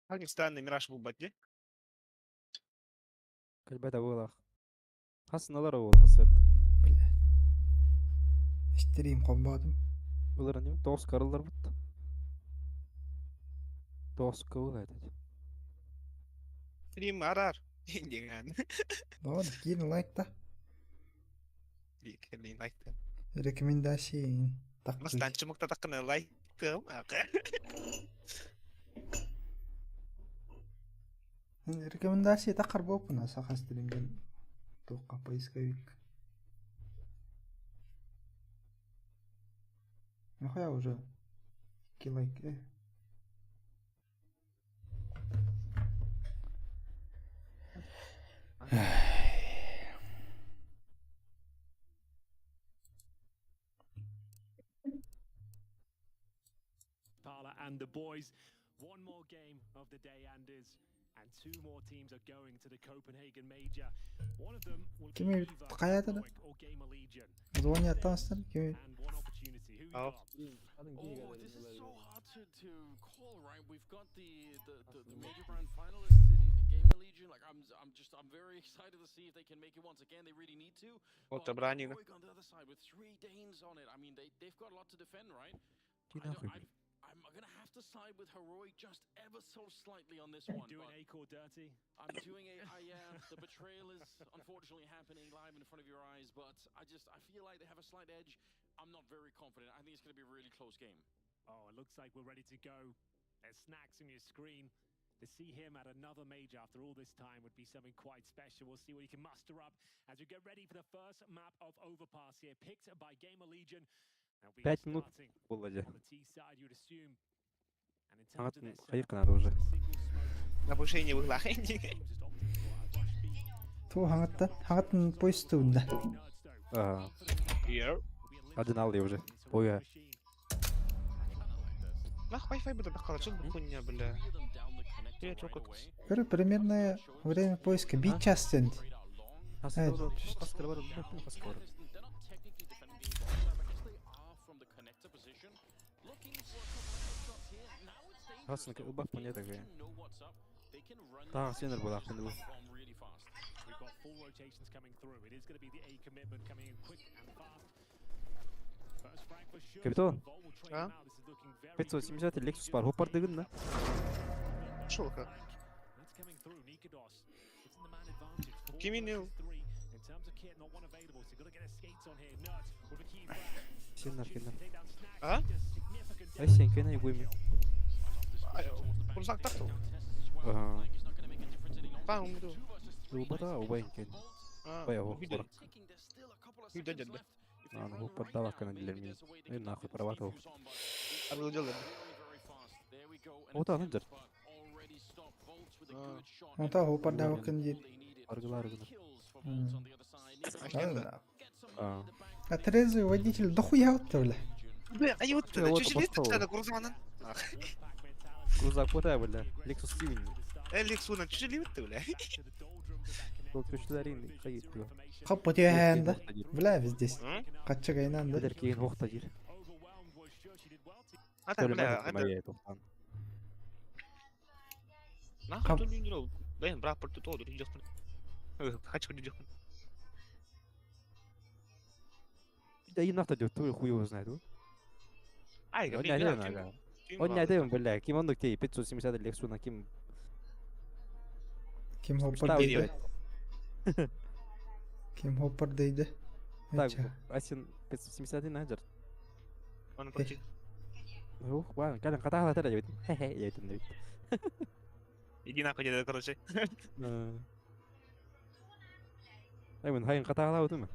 Пакистанный Мираж был баде. كالبدا ولا حاسس ان الله ولا حسب اشتريهم قباضم ولا راني توس كارلر بط توس كولا هذا Stream arar. Jangan. اه كتير لايك ده Kalian like tuh. rekomendasi Mas takut tancu mau tak kenal like tuh. rekomendasi takar bopna sakas stream توقع بايس كويك يا اخويا وجا كي لايك ايه Parla and the boys. One more game of the day, Anders, and two more teams are going to the Copenhagen Major. One of them will be كمية either تقايات ده Heroic or Gamer Legion. زوانيا تاستر كمية And one opportunity. Who you Oh. got? Oh, this is so hard to call, right? We've got the major brand finalists in Gamer Legion. Like I'm very excited to see if they can make it once again. They really need to. Вот But обранено. Heroic on the other side with 3 Danes on it. I mean, they've got a lot to defend, right? كي ناخذ I'm gonna have to side with Heroic just ever so slightly on this one. Doing but Acor dirty. I'm doing it. Yeah, the betrayal is unfortunately happening live in front of your eyes, but I feel like they have a slight edge. I'm not very confident. I think it's gonna be a really close game. Oh, it looks like we're ready to go. There's snacks on your screen. To see him at another major after all this time would be something quite special. We'll see what he can muster up as we get ready for the first map of Overpass here, picked by Gamer Legion. They'll be 5 минут starting والله جا on the T side, you'd assume. And in terms of their setup, خيقنا هذا وجه a single smoke. Na повышение в углах. Teams just opting for a rush B. تو هغتن بويستون ده Nerds though, اه Here. один алды уже into боя machine. Нах Wi-Fi буду бахалачил бы хуйня, бля. Three of them down the connector Я right чё, как away. говорю примерно время поиска бить час цент Straight out long. حاسس Hey. ان قصكر برضه قصكر They're not technically defending the inside map. I guess they are from the connector position. Looking for a couple of headshots here. Now it's dangerous. حاسس انك الباف من يدك They يعني know what's up. They can run طاع this سينر بولا خلينا نقول bomb really fast. We've got full rotations coming through. It is going to be the A commitment coming in quick and fast. First frag for sure. Капитан. Volt will trade А? him out. This is looking very 570 الليكسوس بار هوبر دقلنا Шел как. That's coming through. Nikados. It's in the man advantage. Four Give me versus new. three. In terms of kit, not one available. So you've got to get his skates on here. Nuts with a key frag. سينر كنا Take down Snack. А? He does significant اي سين كنا يقوي من Бурзак тахту. اه It's not gonna make a difference any longer. Пам буду. وبرا وبين كان بايا هو Thinking برا there's still a couple of Who did seconds it? left. If they انا run هو right بدوا now, كان maybe للمين there's a way they ايه can ناخذ get the براواته defuse on, but أبغى أجلد. very fast. There we go. An هو ده attempt, ننزل but already stopped. Volts with a Ah. good shot. هو تا هو بردا والله وكن All جيل they needed. أرجل 3 أرجل. kills for Volts on the other side. Nico لا get some اه money in the bank. اتريزو водитель дохуя ولا بля, أيوة Я ты, вот чё лет постал. ты курзманан? كروزاك وتا ولا ليكسوس تيمين Эликс унан, чё лет ты, бля? قلت وش دارين خيط له خبط يا هاندا بلا здесь М? قد شغينا بدر ده كين هو تجير А так, تولي бля, ما это معي طبعا нахуй тут не делал. Блин, брат, порту todo, идёт. Хочу идёт. اي نقطة جوتو خوي وزنادو Ай, он блин, не бля, дает ким- он не дает بالله كيم عندك تي 570 الليكسونا كيم كيم هوبر مستعد دي يدير. ده كيم هوبر دي ده так اسين 570 نهجر أنا بحكي. هو وان كان قطعها ترى جبت هي جبت النبي Иди нахуй, деда, короче. ايوه هاي انقطعها وتم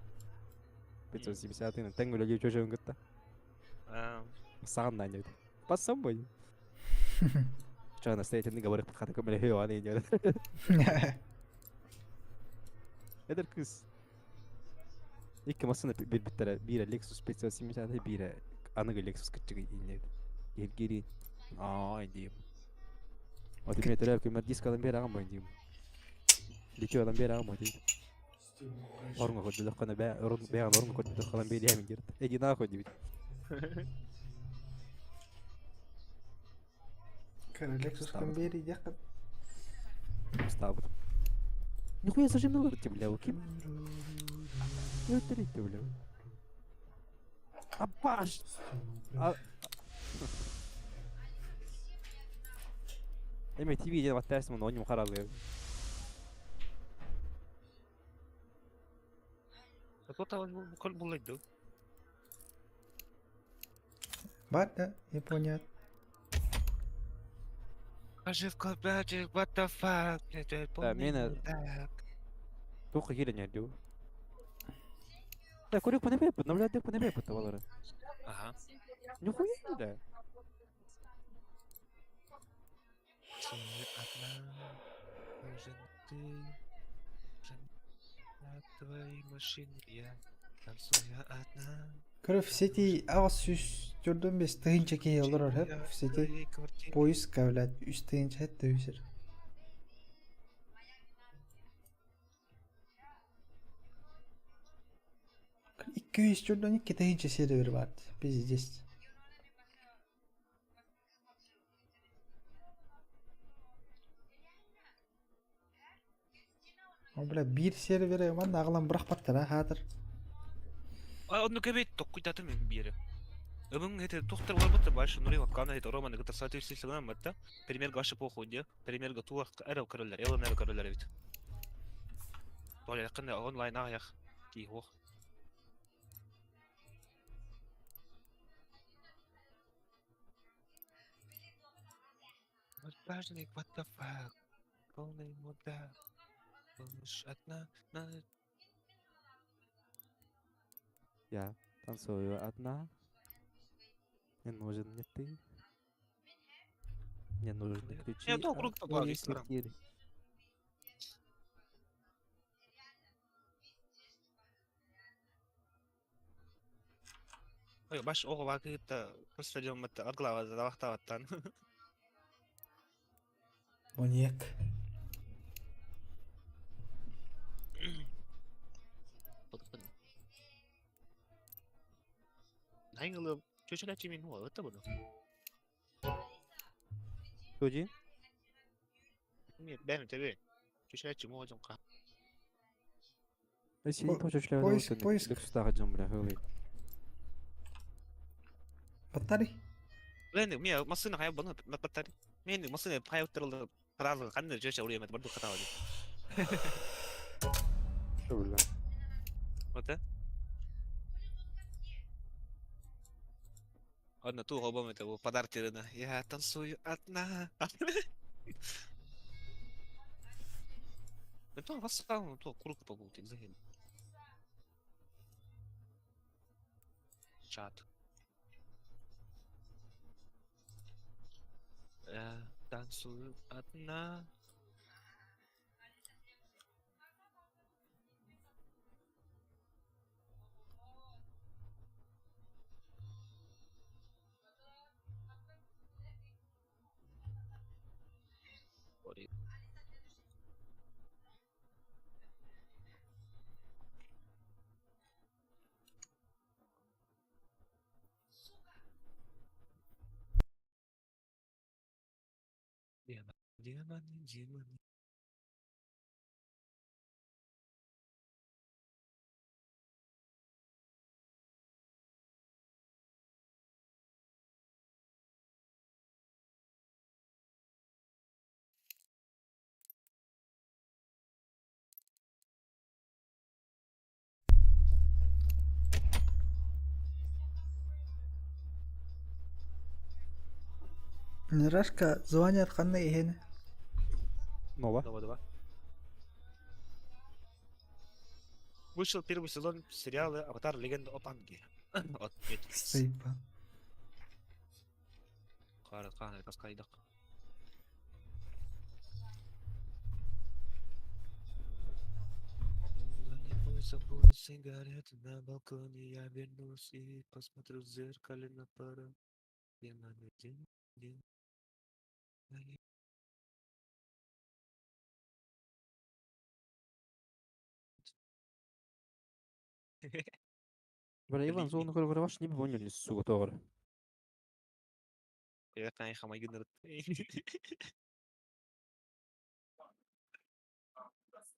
570 تنقل اللي جوجو قطة А, صعدنا جبت بس سمبل كان استيت اني قبل خاطر كمل هيو علي جل هذا الكيس إيك مثلا بالترى بيرة ليكسوس بيتسوسي مش هذا بيرة أنا قل ليكسوس كتير إني يبقيني عندي وتبي ترى كم ديسك هذا بيرة عم عندي ديكي هذا بيرة عم عندي أورنا كنت دخلنا بيع أورنا كنت دخلنا بيع من جرت إيجي ناخذ جبت Лексус Ставлю. Камбери дякат. Ставлю. Нихуя зажимнули, бля, ким? Öldürüldü bile. Abaş. Эме TV деп аттайсың мына оним каралгы. Вот кол булайды. Бар да, Япония. Оживка братик, what the fuck? Да, мені тухы келен ярдю. Да, көрек пане бепут, навлядек пане бепут тавалары. Ага. Нихуя бля. Ты одна, нужен ты, нужен на твоей машине я танцую одна. Көріп сети ағыз сүз жүрден бес тыгынча кей олар хеп сети поис кавлат үс тыгынча хет дөйсер. 200 jordan 2 tăince server var. Pizdes. Abla bir servere man ağlan bırak battara hadır. Onu kebet tokkuytatı men bir yere. Ömün hete тухтар olmadı baş nuri vakana hete romanı gıta соответственно matta. Пример gaşı poxundi. Пример gıtu vaqt ara körüller. Yalan ara körüller bit. Böyle yakında online ayak ki ho. Важник, what the fuck? Полный мудак. Помощь одна на... Я танцую одна. Мне нужен не ты. Мне нужны ключи. Я то круг от попал, твоей Виктор. квартиры. Ой, баш оғы вақытта стадион мытта арглава да вақтаваттан. Маньяк. Найгылы чөчөләчі мен хуа өтті бұны. Тоди? Бәмі тебе. Чөчөләчі мұға жонқа. Если не хочешь шлях, поиск, то поиск. не сюда ходим, бля, хылы. Battari. Лэнди, мен масына қайып бұны баттары. Мен масына қайып тұрылды. Қаралығы қанды жөші ұрия мәді бұрды қатау деп. Что, бля? Ота? Одна ту обам это подарки рына. Я танцую одна. Это вас сам то круг побудет загин. Чат. Я танцую одна. Ой. Демоны. Рашка звонят қандай ехені. Нова? Давай. Вышел первый сезон сериала «Аватар. Легенда об Аанге». От Netflix. Стейпа. Қаны қасқайдық. Не мой забудь сигареты на балконе. Я вернусь и посмотрю в зеркале на пара. Я на день. Бля, Иван, Линии. зону говорю, ваш не поняли, сука, товар. Я кай хамай гыныр.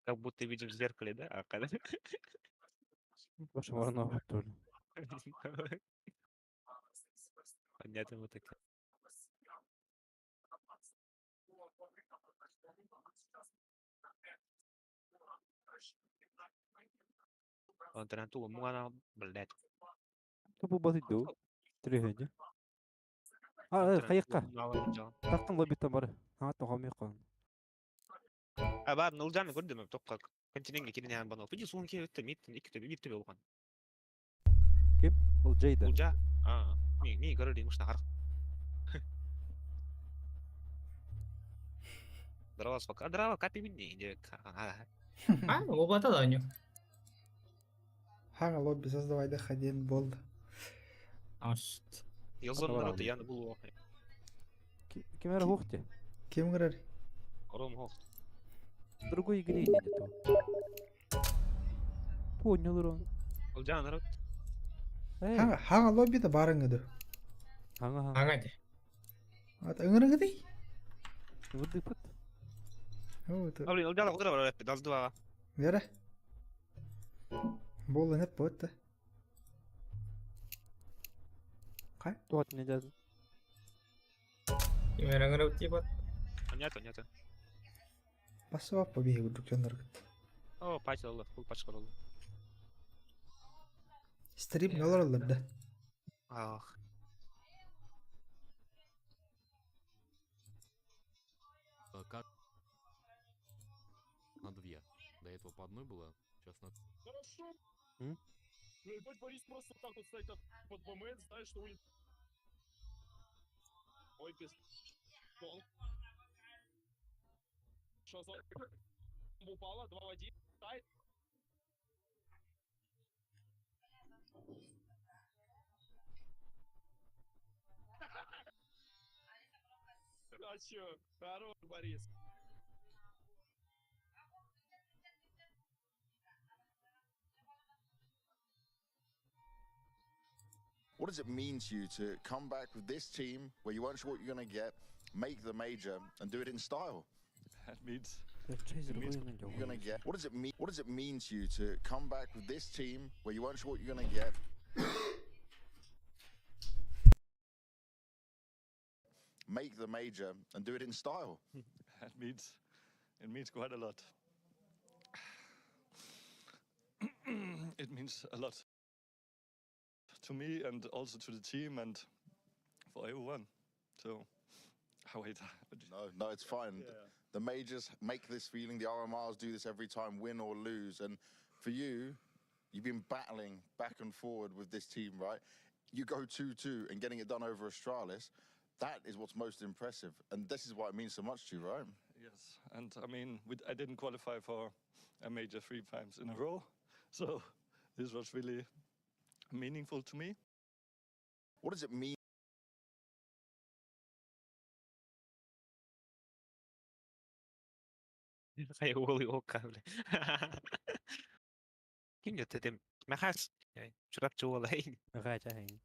Как будто видишь в зеркале, да? А когда... Başım ağrına baktı. Понятно вот так. Он тарантула муана, блядь. Bu basitdi o. Direkt. Ha, kayıkka. Taktın da bitti bari. Ha, tokamıyor kan. А баба Нуржан көрдүм топка континентке кирген бана. Биди суун келип миттен икте бирте болгон. O Jay'da. Нуржа. Ми көрдүм ушна арк. Дрова капи минни иде. Оба атады Хага лобби создавайда ходен болды. Ашт. Йозондар өтө яны бул. Kim era hoxti? Кем кірер? Ром хох. В другой игре едет он. Понял, Рон. Нуржан рот. Хага лоббиде барың еді. Ага. Аңайды. Ат ыңырыңы дей? Вырды пыт. Блин, Нуржан кудра бар даз два. Вера? Болды нет бөтті. Қай? Туат не жазды. Имераңыр өтте бат. Понятно. Басы бап бейі күрдік жондар. О, пачка олды. Бул пачка олды. Стрим не олар оларды. Ах. Как? На 2. До этого по одной было, сейчас на... Хорошо. М? Ну, ебать, Борис просто так вот стоит под БМ, знаешь, что улица. Ой, пиздец. Что за... Упала, 2 в 1, тайт. А чё? Хорош, Борис. What does it mean to you to come back with this team where you weren't sure what you're going to get, make the major, and do it in style? That means... Chaser You're oyunun going to get. What does it mean? What does it mean to you to come back with this team where you weren't sure what you're going to get, make the major, and do it in style? That means... It means quite a lot. It means a lot to me and also to the team and for everyone. So, wait. No, it's fine. Yeah. The majors make this feeling. The RMRs do this every time, win or lose. And for you, you've been battling back and forward with this team, right? You go 2-2 and getting it done over Astralis. That is what's most impressive. And this is why it means so much to you, right? Yes, and I mean, I didn't qualify for a major 3 times in a row. So, this was really meaningful to me. What does it mean? Хай голый ока, бля. Ким я тем? Махас. Чурап чолай. Gacha hein.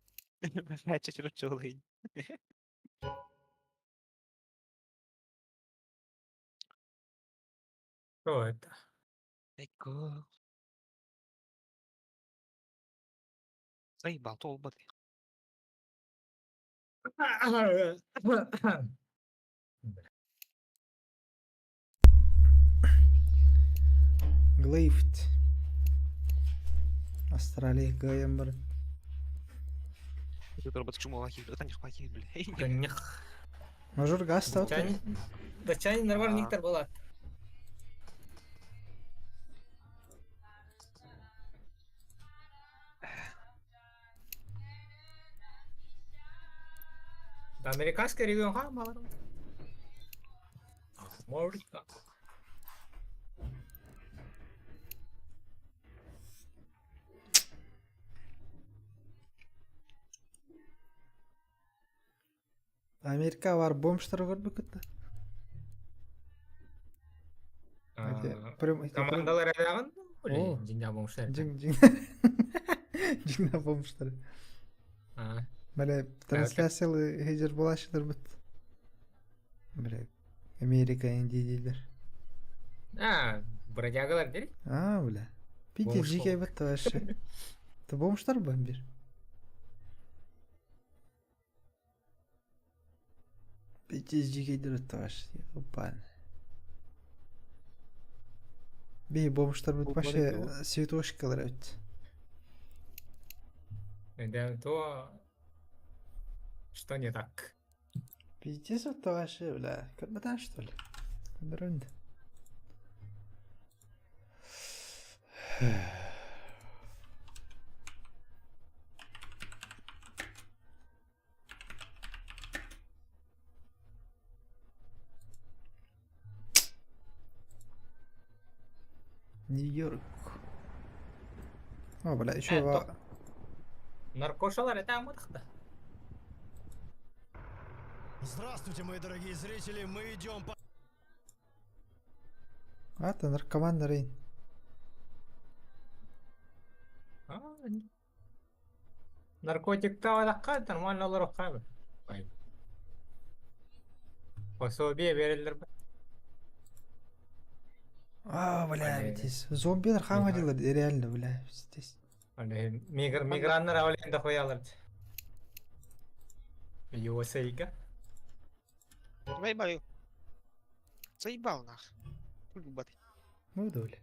Махас чурап чолай. Что это? Эко. Заебал, толбат. Глейфт. Австралия гайым бір. Тут робот чумал ахи, это не хватит, бля. Гонях. Мажор газ тауып. Дачани нормально никтер болады. Да, американский регион мало. Морика. Америка бар бомштар көрдік күтті. Командалар аяған? Жинда бомштар. Жинда бомштар. Böyle translasyalı hecir bulaşılır bit. Böyle Amerika indiler. Ha, buracaklar değil. Ha böyle. Bir de Boş jike olmuş. bit aşı. Da bulmuşlar mı ben bir? Bir de jike de taş. Hoppa. Bir bulmuşlar bit Bu başı barık святошкалар evet. То что не так? Пиздец вот вообще, бля. Когда что ли? Дрында. Нью-Йорк. О, бля, еще топ. Наркошалар это амадахта. Здравствуйте, мои дорогие зрители, мы идем по... А, ты наркоман, Рейн. Наркотик тавалакка нормально olarak kaybı. Пособие verirler. А, бля, Али. здесь зомбилер хамадилар, реально, бля, здесь. Hani migranlar avlayında koyarlardı. USA'ga. Заебал. Заебал нах. Ебать. Ну, да, бля.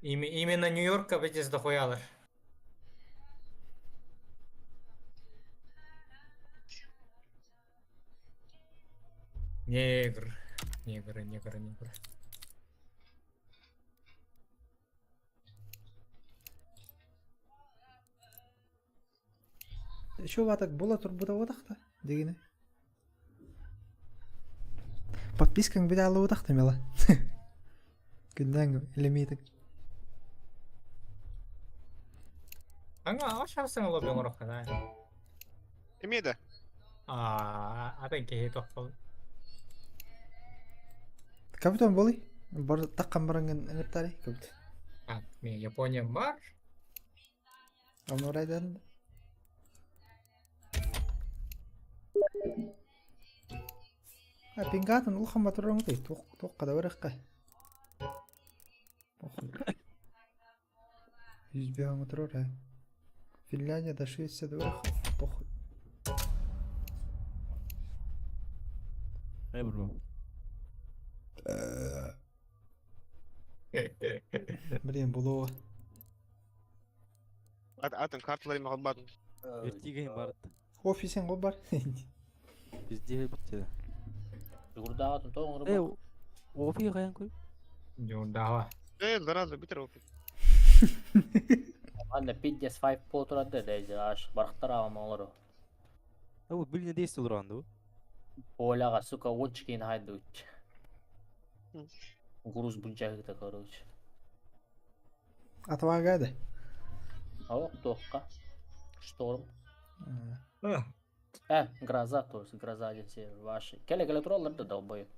Именно Нью-Йорк'a bizde koyarlar. Негр. Негр. Şu vatak bola turbuda vatakta degine. Подпискаң bir de alı vatakta mela. Günden elemeydin. Anga aşağısına olabilir olarak da. Эмеда. Adan ki tohtal. Kaptan boli. Bar takkan barangın enertari kaptan. Japonya var. Ama oraydan. Ha pingatan ul khamat orang tu. Tok kada warakka. Yüz bir hangi terör ha. Finlandiya'da Şveçya'da warakka. Tok. Hey bro. Блин, было. Атын карталарымды албадым. Эртеген барды. Офисен ғой бар. Bizde bitti. Жуырдағы тоңыры Ey, ofi kayan koy. Жуырдағы. Зараза, битер офи. Анда 5 пол тұрады дейді, ашық барықтар ағым олары. Bu bilne değilse olur anda bu. Олаға, сука, очы кейін хайды өтші. Груз бұнчағы короче. Atvagada. Ау, тоққа. Шторм. Ah, Гроза, то есть гроза десе ваши. Келе туралар да долбоёб.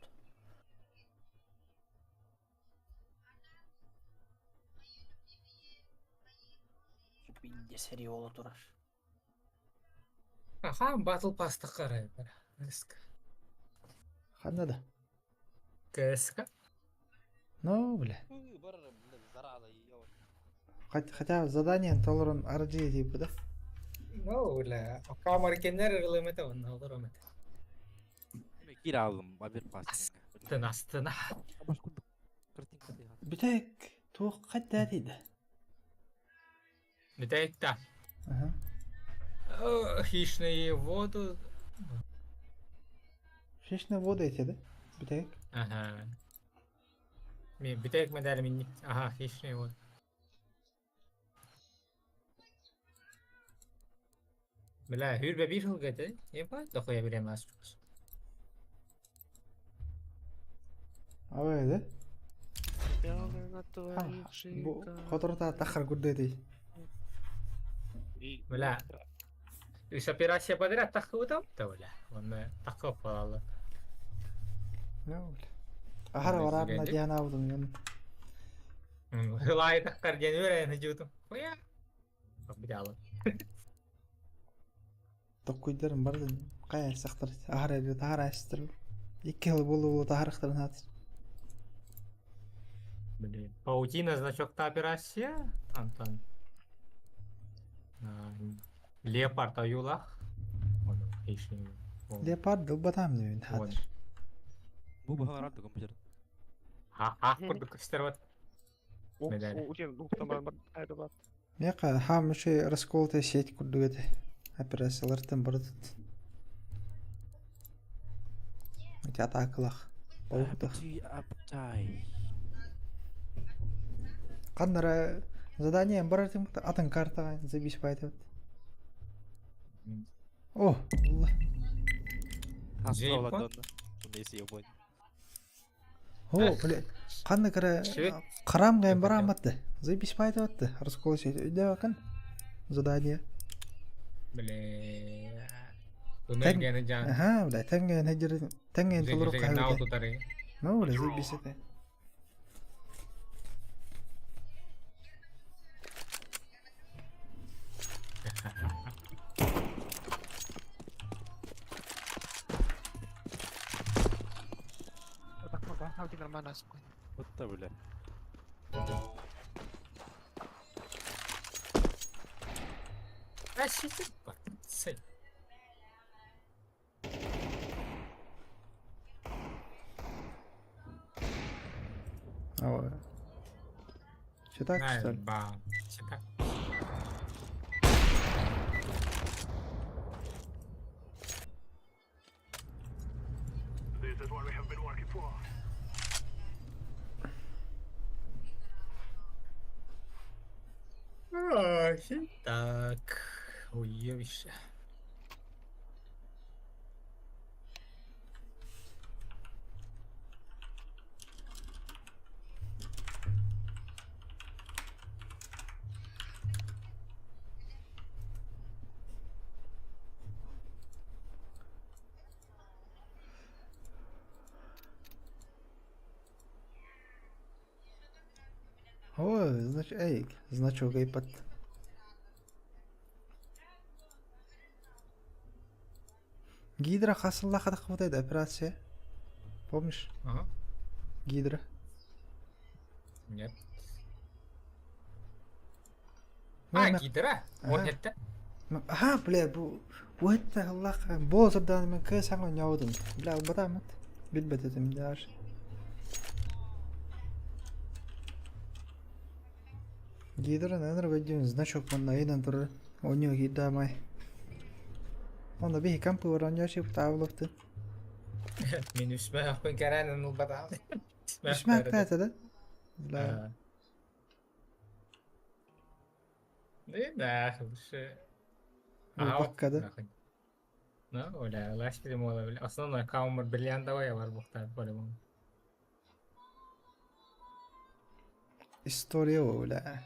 Бинде серия боло турар. Хан Battle Pass'ta qaraydı. Risk. Қандай да? CS:GO. Ну, бля. Хотя задание толорон RG типа, да? No, бля. Камера kenler ırılımete onun olur ama. Gir aldım. Haber pas. Astına. Baş kurduk. Kırtın kırtın. Bir tek tuğ kaç dedi. Bir tek de. Ага. Хищные воду. Шишне вода etedi. Bir tek. Aha. Bir tek medal minik. Aha, хищные воду. Bela hürbe bir hıl gede. Yapar da koyabilemez. Ava edi. Bu fotoğrafta takhar gurdedi. Bela. Üç operasyon подряд takı da bela. Onu takı falan. Ne oldu? Ahara var abi Diana aldım yani. Hılay takkar gene öğreni jutum. Ya. Bir daha alın. Tokkuydarım bardı. Kaya saktır. Ahar ediyor. Tahar açtır. 2 yıl bulu taharıktırın hatır. Блин. Паутина, значок-то операция, Антон. Леопард аюлах. Onu hiç не Leopard gılbatam diyor. Hatır. Bu bahar artık komşu. Ha, kurduk göstervat. Медали. Яка хамши расколотая сеть курдугете. Операциялардан барды. Өте атакылах. Болдық. Қандара задание баратым атын картаға забись поэтет. О, Allah. Hasta olan da. Neyse yok oyun. О, блядь. Қанды кара қарам қайын бараматты. Забись поэтет. Расколотая сеть. Өйде бакын. Задание. Бля. Өмергені жан. Ага, блядь. Тәнген хеджер. Тәнген толырып Нау қайын. тутары. Ну, блядь, забись это. Вот да, бля. Рассчитать. Сэй. А, все так, что ли? Ба. Читак. Так. Уебище. Ой, значит, эй, значок iPad. Гидра хасылла хадак вот операция. Помнишь? Ага. Гидра. Нет. Ну, гидра? Ага. Вот это? Ага, бля, bu hatta Allah bozurdan men kısan oynuyordum. Bla badamat. Bilbededim der. Гидра, наверное, выйдем значок на один тур. У него гида май. Он да бихи кампы воронёши в тавлофты. Мен üstüme yapın kerenen nulbada. Düşmek tete de. Bla. Не, да, лучше. Bakkadı. Ну, оля, лаш bizim olabilir. Основной каумер бриллиантовая var bu tabi по-любому. История оля.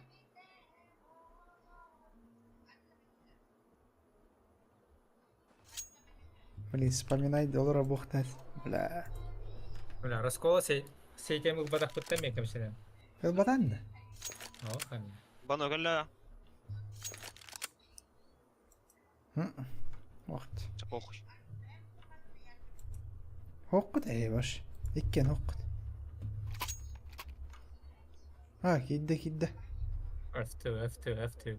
Блин, вспоминай доллара бухтать. Бля. Оля, раскола сейтем ылбадак пыттам екем сенен. Кылбатан да? О, хами. Bana göre Вақт. похуй. Хоққыт баш. Иккен хоққыт. А, кидде. F2.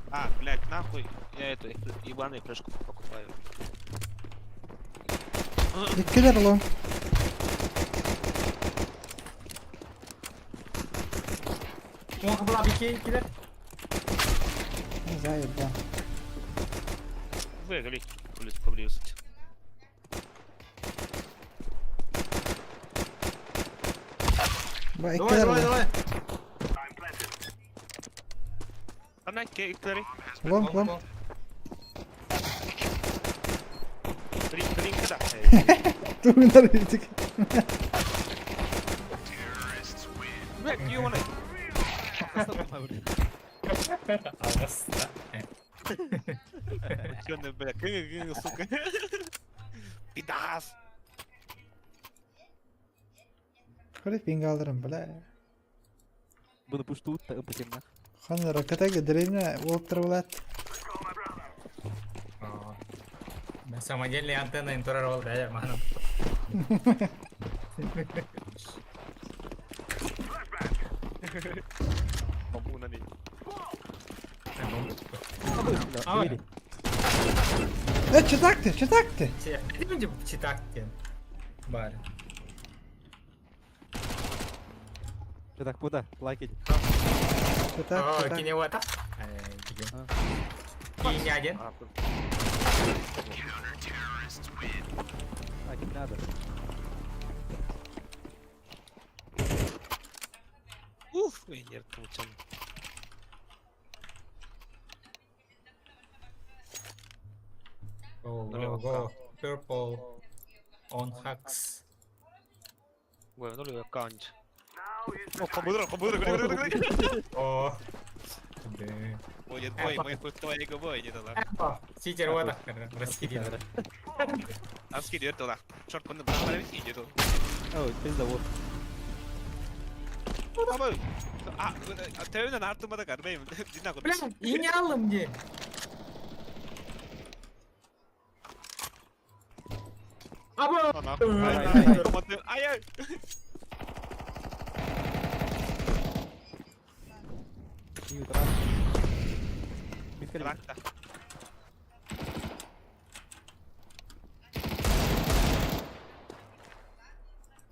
А, блядь, нахуй. Я эту ебаную флешку покупаю. Иккедер лон. О, была бикейкилер. Заебал. Выгали, улицу поблизости. Ба, иккедер лон. Она кейклери. Лон. Три куда? Тугнар итик. Блядь, ёбаный. Аласта. Учёный, блядь, сука. Pidas. Kırık ping alırım bile. Bunu push tut da ıpıcım nak. Kanı rakata direyimine olup durbulat. Oh. Sama aja li antena yang turun roll aja mana. Pembunuh nih. Apa? Neydi? Çıtaktı. Ini menjemput citakin. Bar. Cetak bu da. Like edin. Oh, kini watak. Kini aja. Like ne haber? Ini yarattım uçanı. Go. Purple. On hacks. Bueno, no le veo cancha. Oh, pembunuh, gede. Oh. Boy, puto aja boy gitu lah. Apa? Si watak. Reski dia. Aski dia tuh lah. Short pun berapa lagi sih gitu. Oh, biz de bu. Ama teoriden artırmada kardeşim. Dinle konuş. Bля, ini alım dia. Apa? Ay. İyi ulan. Biz kere Bırak da.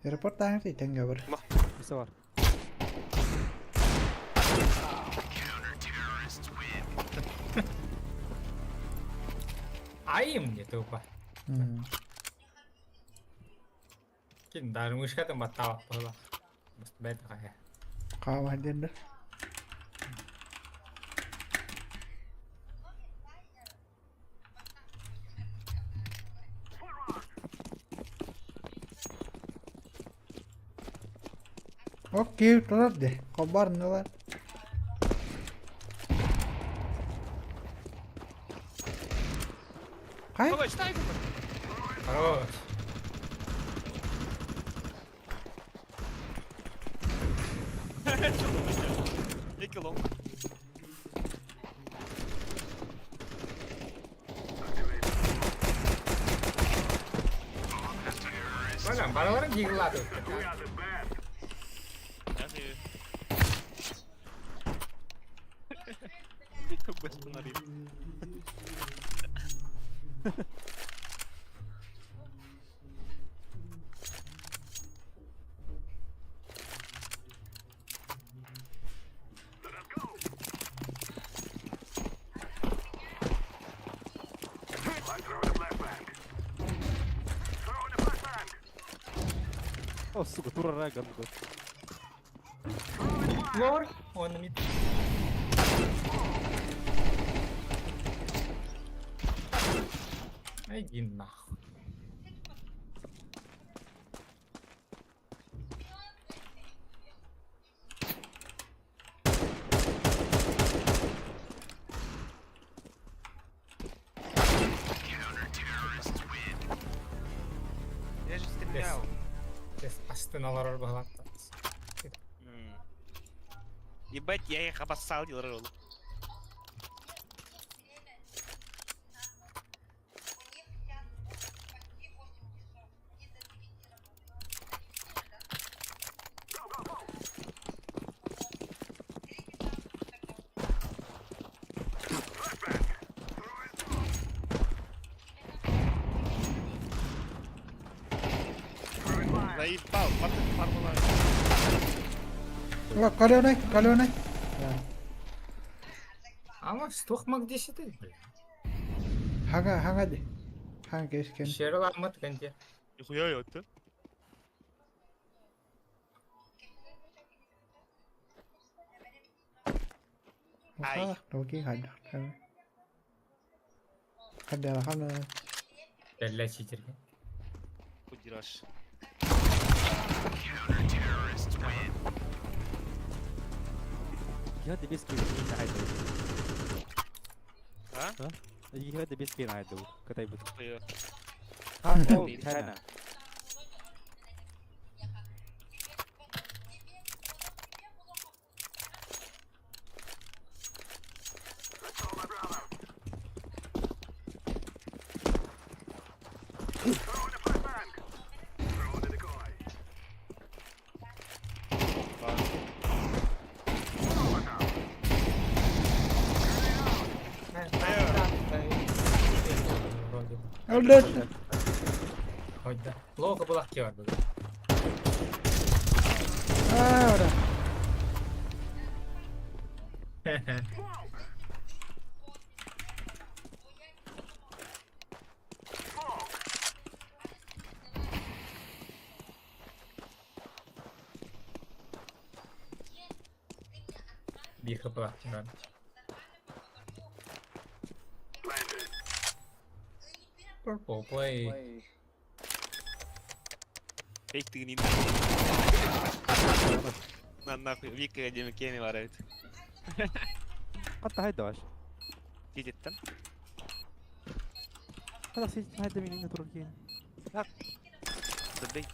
Report tayang sih jangan gabar. bir var. Ayam gitu pak. Kita harus ke tempat tawa lah. Mesti beda kayak. Kawah dia dah. Oke, terus deh. Kobar nih lah. Hai. Kogoś tak. Terus. İki long. Mana? Barang-barang gila tuh. Без фонарів. О, сука, турара ганго. Floor on the mid. Иди нахуй. Я же стрелял. Здесь астаналар баглат. Ебать, я их обоссал, делал. Заебал, формула. Калёный. Ama stokmak dişi değil. Hanga deh. Hanga kesken. Şeril Ahmet kan dia. Нихуя я это. Salah, mungkin ada. Ada lah kan. Bella çiçirken. Кудираж. Jihad без скина не найду. А? Jihad без скина найду. Катай будет. Oh, Maybe China. Öldür. Hoida. Looga bulakki var burada. Ahora. Bir kapı bulakki var. Purple play. Fake тыгнин. На нахуй, Вика один кеми варает. Hatta haydi var. Cidden. Hatta siz haydi beni yine durur ki. Dıbey.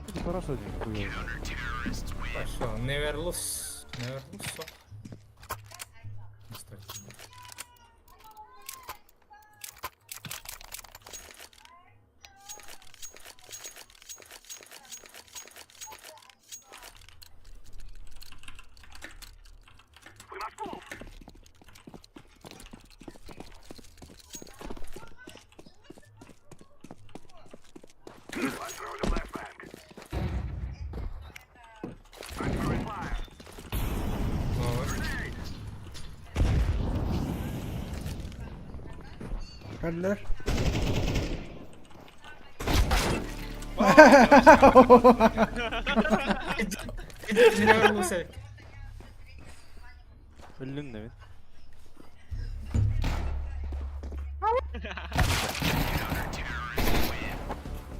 Hadi para söyleyeyim. Buyur. Хорошо, never lose. Never lose. Стоп. Не стоит. Öldür. Never lose. Öldün de mi?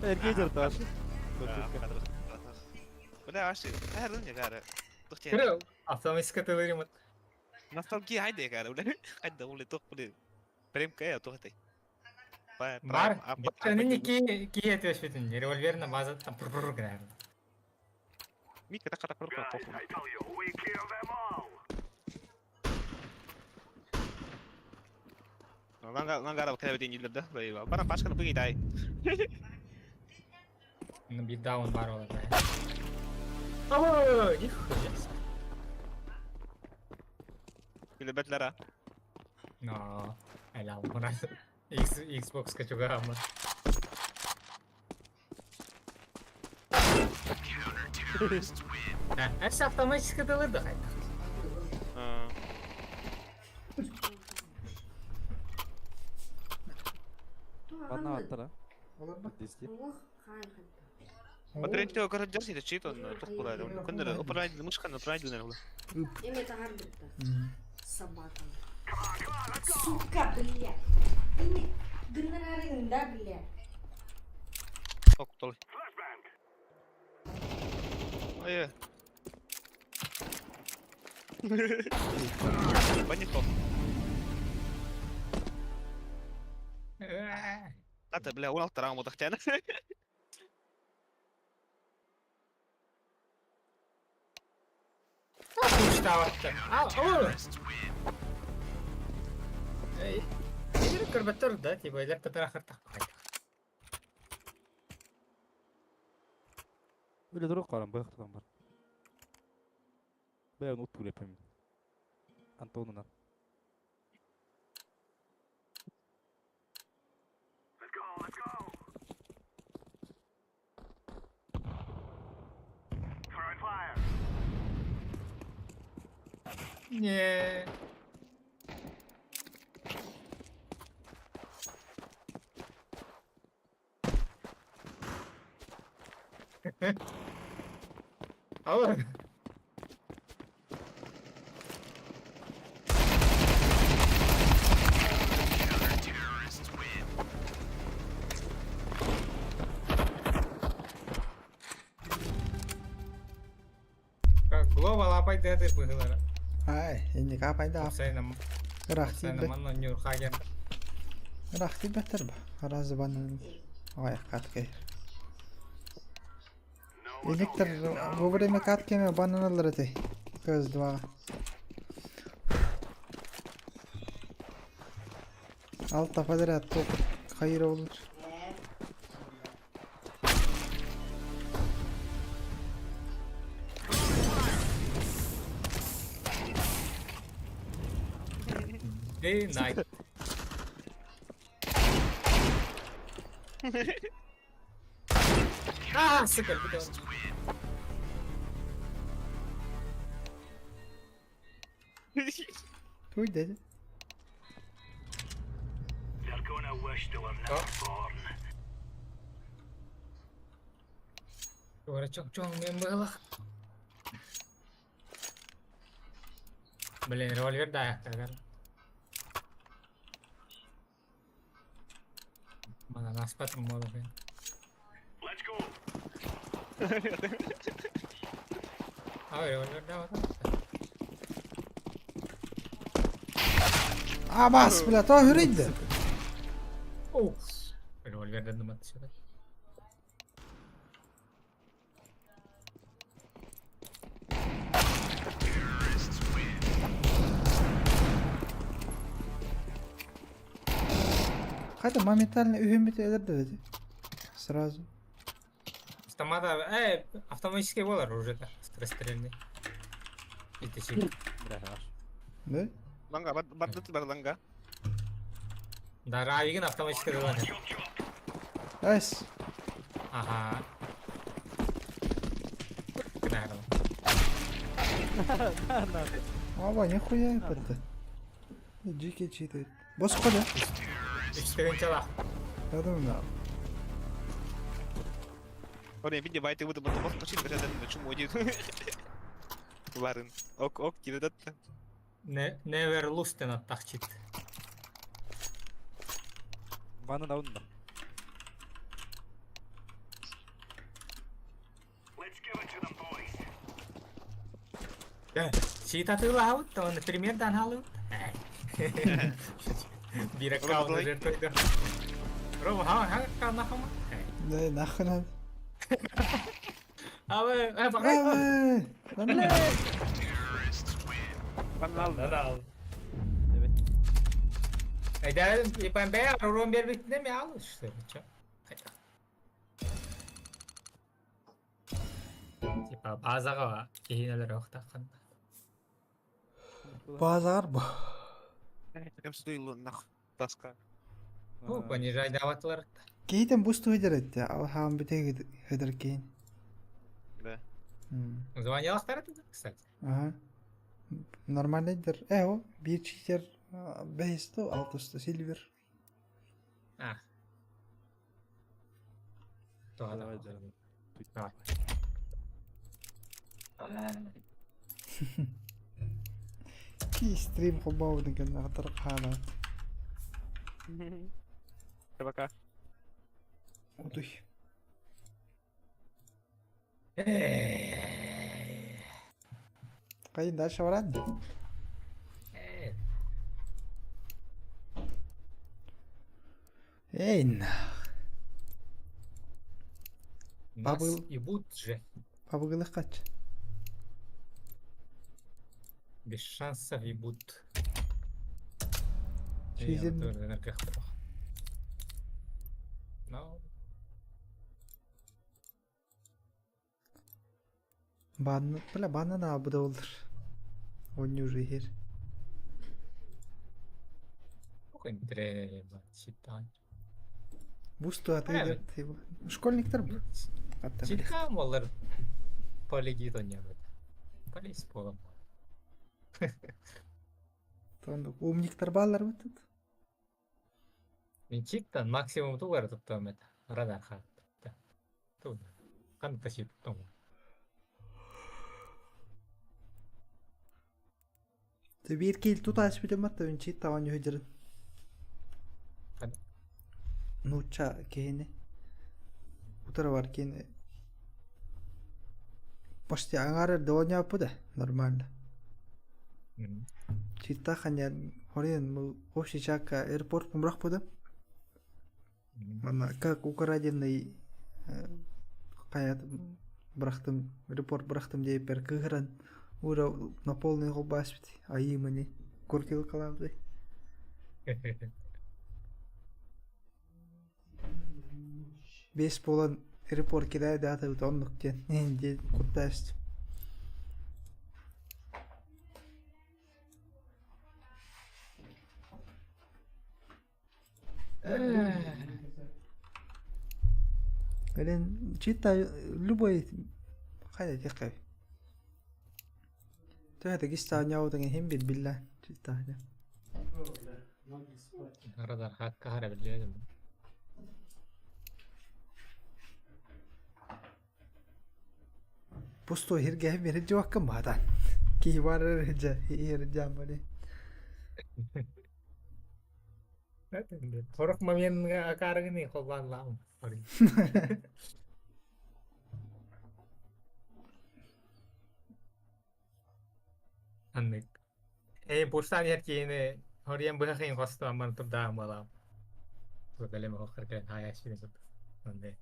Erkeği çarptı. Udah asik. Harun ya cara. Tuh cewek. Kira, автоматически ты выримат. Nostalgia aja cara. Udah ada boleh tuh boleh. Прям kayak tuh teh. Бар, они не ки этвеш битин. Револьверна база там пур граар. Мика так ката круто похуй. Нагара kayak begini dah. Baik, barang pas kan pergi dah. На битдаун бар ола. Ой, нихуя. Bila betlara. No, эла мына Xbox-ка juga aman. Әсі автоматически дылырды қайта. Bana attı Диски. Смотри, ты как раз это чит он тухула. Кunda управлять мышкой направить наверное. Собака. Сука, блядь. Ini dengerin enggak, блядь. Oh, betul. Oh iya. Banyak kok. Tata beli ulang terang mau takcan. Уставатты. Егер көрбөттөр да, типа элек тапырахыр такпайды. Öyle durup kalan bayık tutan var. Ben onu utul yapayım. Anton'una. Не. Алло. Global apa itu ada pengeluaran? Hai, ini kapan dah? Saya nama. Рахти бе. Манно нюр хаген. Рахти бетер ба. Разы банан. Ой, каткай. Электр вовремя каткеме бананалар эти. Көз два. Алта подряд топ хайыр olur. Day night. Sıkır bir de onu. Tuy dedi. Suara cok-cok member lah. Beli revolver dah kan. Mana naspat mau kan. Ah, revolver dah. Bas bile to hürüydü. Oh. Revolverden de matı şöyle. Хотя моментально ühümüt eder dedi. Сразу. Автомата, автоматически болар уже да. Стрелянный. Итешик. Ne? Langa, batlı var langa. Да, равиген автоматически болар. Ась. Ага. Наверное. Ава, нихуя это. Дикий читает. Босс хода. Üçten çalak. Adam da. Oraya bir de baytı bu da bak kaçın kadar da çum oje. Varın. Ok gibi de. Never lusten attakçit. Bana da onda. Cita tuh laut, tahun premier dan halut. Bir account udah tuh itu. Bro, ha kan nak mah? Ne nakına. Abi, bak. Abi. Ben aldım. Evet. Ben beyaz rom bir bitne mi al işte. Tipa bazaga kehineler okta kan. Bazar bu. Hem stuyulu nak taska. Bu понижай даватлар. Кейтен бусту eder etti. Al ham bir tek eder keyin. Да. Звонилахтар это, кстати. Aha. Normaldedir. O bir cheater 5'te 6'sta silver. Ah. Давай. Давай. Ki stream gebouwd kan achter gaan. Пока. Oduy. Kayın daha şavaran. Ейн. Нас ебут же. Пабыгылык kaç? Без шансов ебут. Чизен. No. Bana da bu da olur. Oynuyor her. Какой тренер, читать. Бусту отойдет. Школьниктер bu. Читкам олар полеги то не будет. Полез полом. Тондuk умниктер баллар bu тут. Мен читтан максимум тугар туттам это. Радар хат. Тут. Kan taşı tuttum. Bir kill tutaş bir de matta ben çit tavan hücret. Nuça kene. Bu tarafa var kene. Почти аңгары доня пуда нормально. Чита ханя Хорин bu Ошичака аэропорт бұрақ бұды. Ана как украденный қаят бұрақтым, аэропорт бұрақтым дейіп бәр кығыран. Ура на полный қол баспыды. Айы мені көркел қаламды. Бес болан аэропорт кедайды атауды онлықтен. Ненде құттасты. Блин, читай любой хайда текай. Тэ Дагестан яудан хем бит билла читай. Радар хакка хара билиyorum. Pusto hirge hem bir cevak kamadan. Ki var reja hirja bale. Horok mamian akar gini khoban lam. Annek. Postan yer kine horiyan bırakayım hasta aman tur daha malam. Böyle mi hokkar kaya haya şimdi tut. Anne.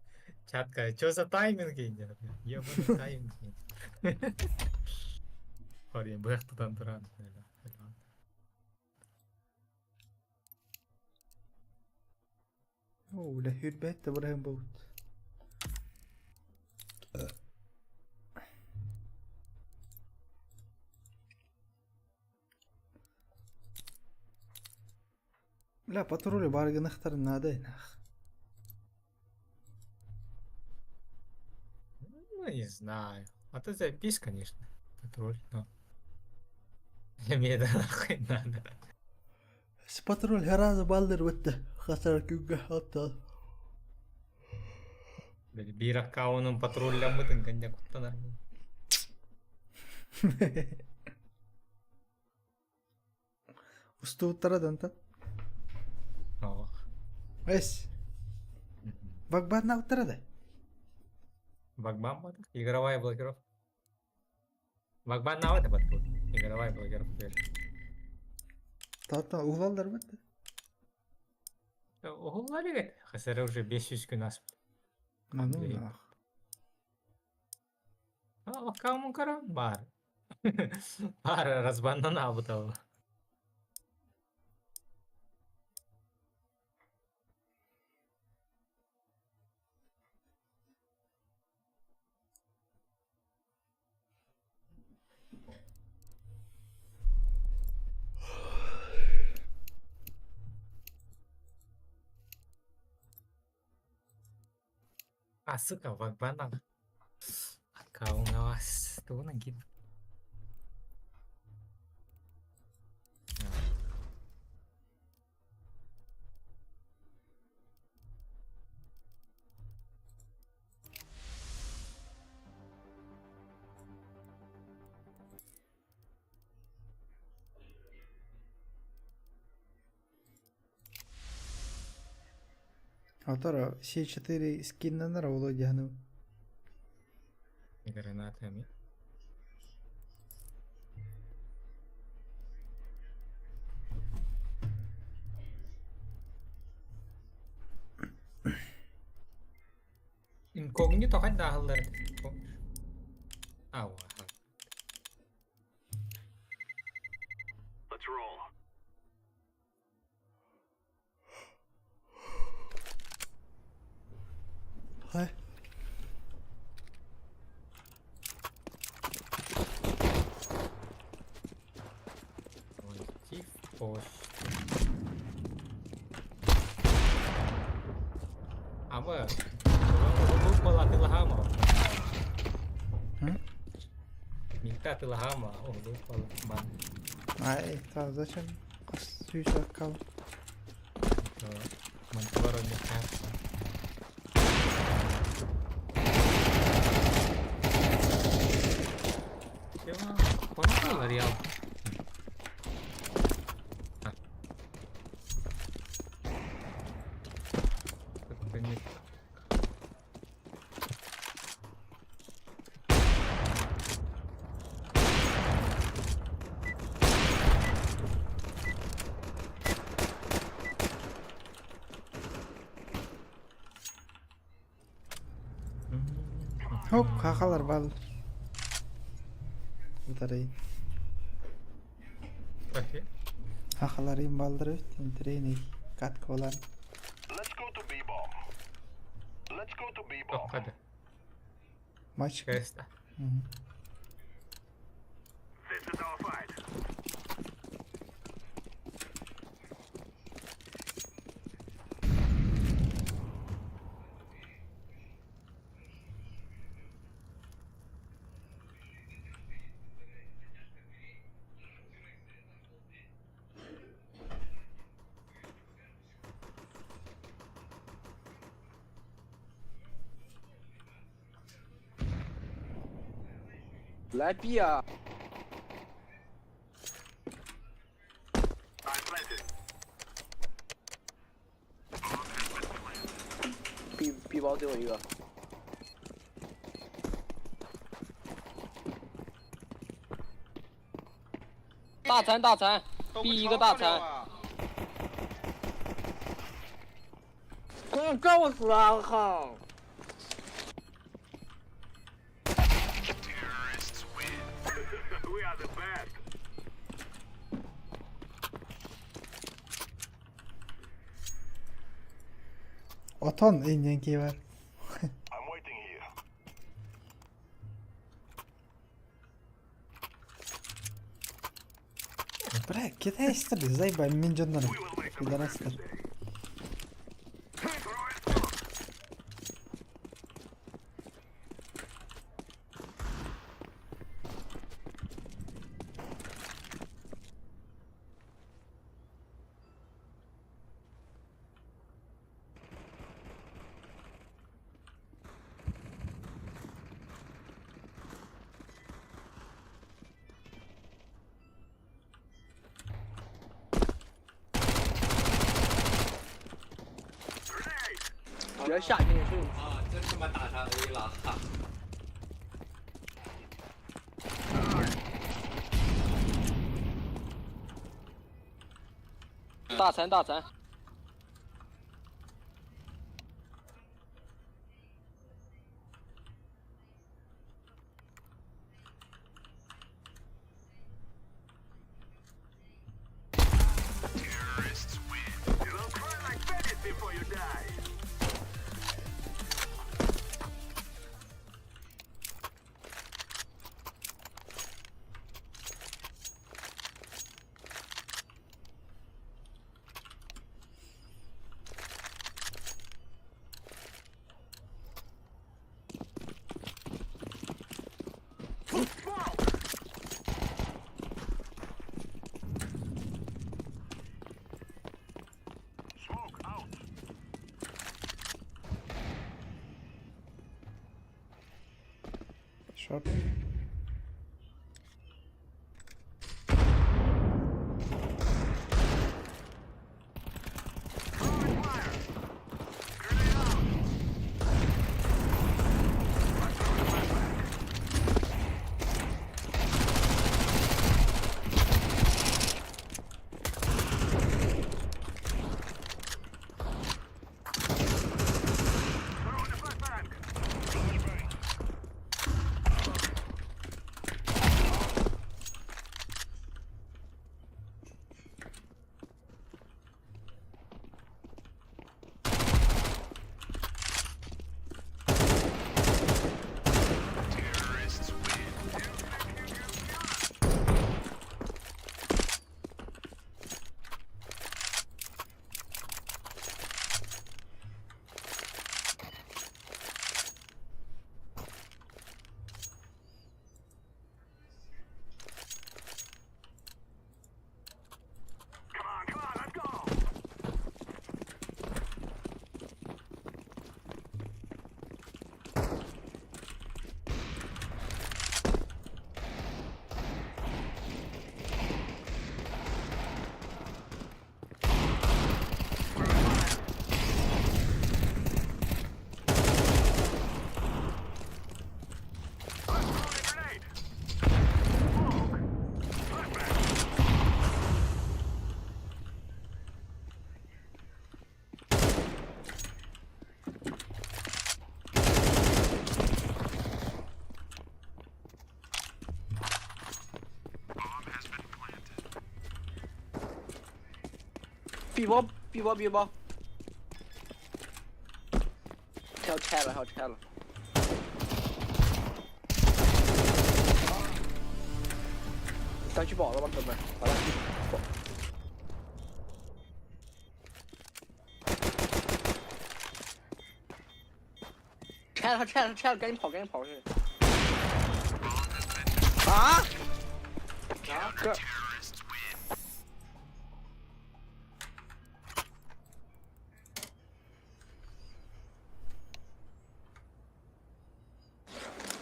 Chat ka çosa time ki ince. Yo bu time ki. Horiyan bırak tutan duran. Oh, le hürbet de buraya boat. لا بترول بارجع نختار النادي Не знаю. А ты запись, конечно. Патруль, но... Мне это нахуй надо. С патруль هرازة بالدر وده خسر كوجه حتى. Bir akkaunun patrullenmedin kan ya kuttanar. Ustu ترى ده انت. ايش؟ بقبات ناو ترى ده. Багбам, игровая блокировка. Багбан на это подходит. Игровая блокировка. Тата углалдар бит. Углар evet. Hasarı уже 500 gün asp. Ну. А кому карам бар. Бар разбандан абутал. А, сука, вагбанан. Аккаун авас. Tuh nang gitu. А тара C4 скин на Володяну. Гранатами. Incognito kan dahil dari. Awal. Let's roll. Hi. Apa? Lupa lah tilahama. Minta tilahama. Oh lupa lah man. Ay, ta zачем susah kau? Mentuaran dekat. Cuma, apa lah dia? Hop kakalar bal. Butaray. Okey. Hakalarım baldırı. Treni kat kolan. Yok hadi. Maç. Göster. Hı hı. Lapia. B 包最后一个。大残大残，B 一个大残。告死啊！靠！ Oton en yankı var. Bırak kita istedi zay ben min canları. Fidan astır.绝下面是啊，真他妈打他 A 了，哈！大残大残。Short. B 包 B 包 B 包，跳拆了，跳拆了。单举报了吧，哥们儿，把单举报。拆了，拆了，拆了，赶紧跑，赶紧跑去！啊？这。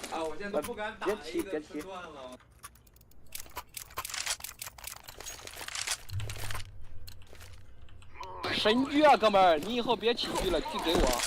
啊，我现在都不敢打别提，别提。断了。神狙啊，哥们儿，你以后别起狙了，狙给我。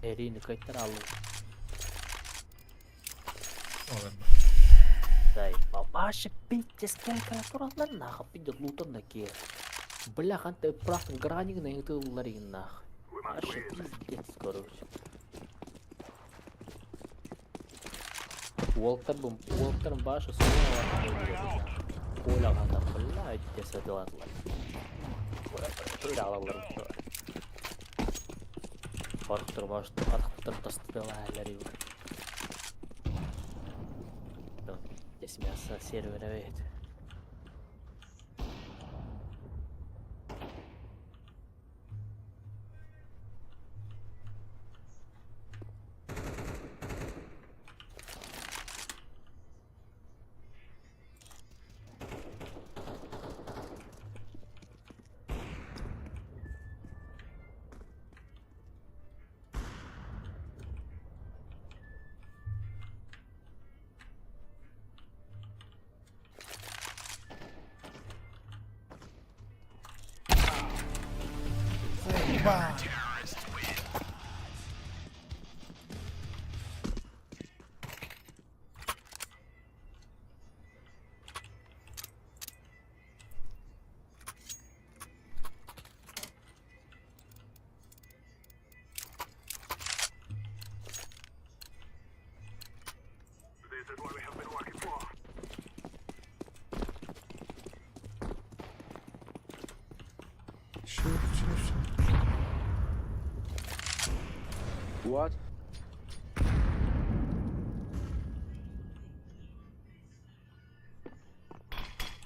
Erini kayıtlar aldım. Olur. Заебал. Ваши пиздец, калькуляторлар нахуй, пиздец, лутон такие. Бля, ты просто граник на это лари нахуй. Ваши пиздец, короче. Уолтер башы снова Коля ғада, блядь, десадылатылар. Көйлі алалар ұшты. Барықтыр башты, қатықтыр тастыдыла әлері бар. Здесь мясо сервера ведь. Заебал. Shoot. What?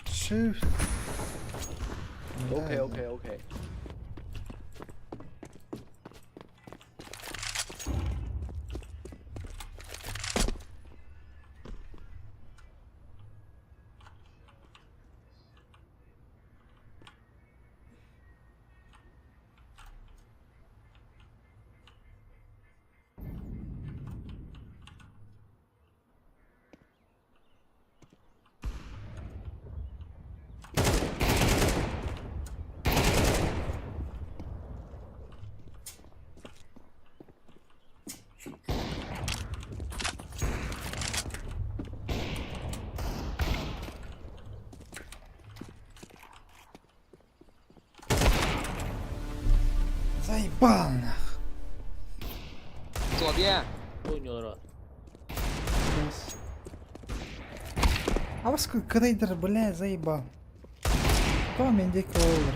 Shoot. Okay. Заебал нах. 左边。 Oynuyorlar. А вас грейдер, бля, заебал. Кто мендик олдер?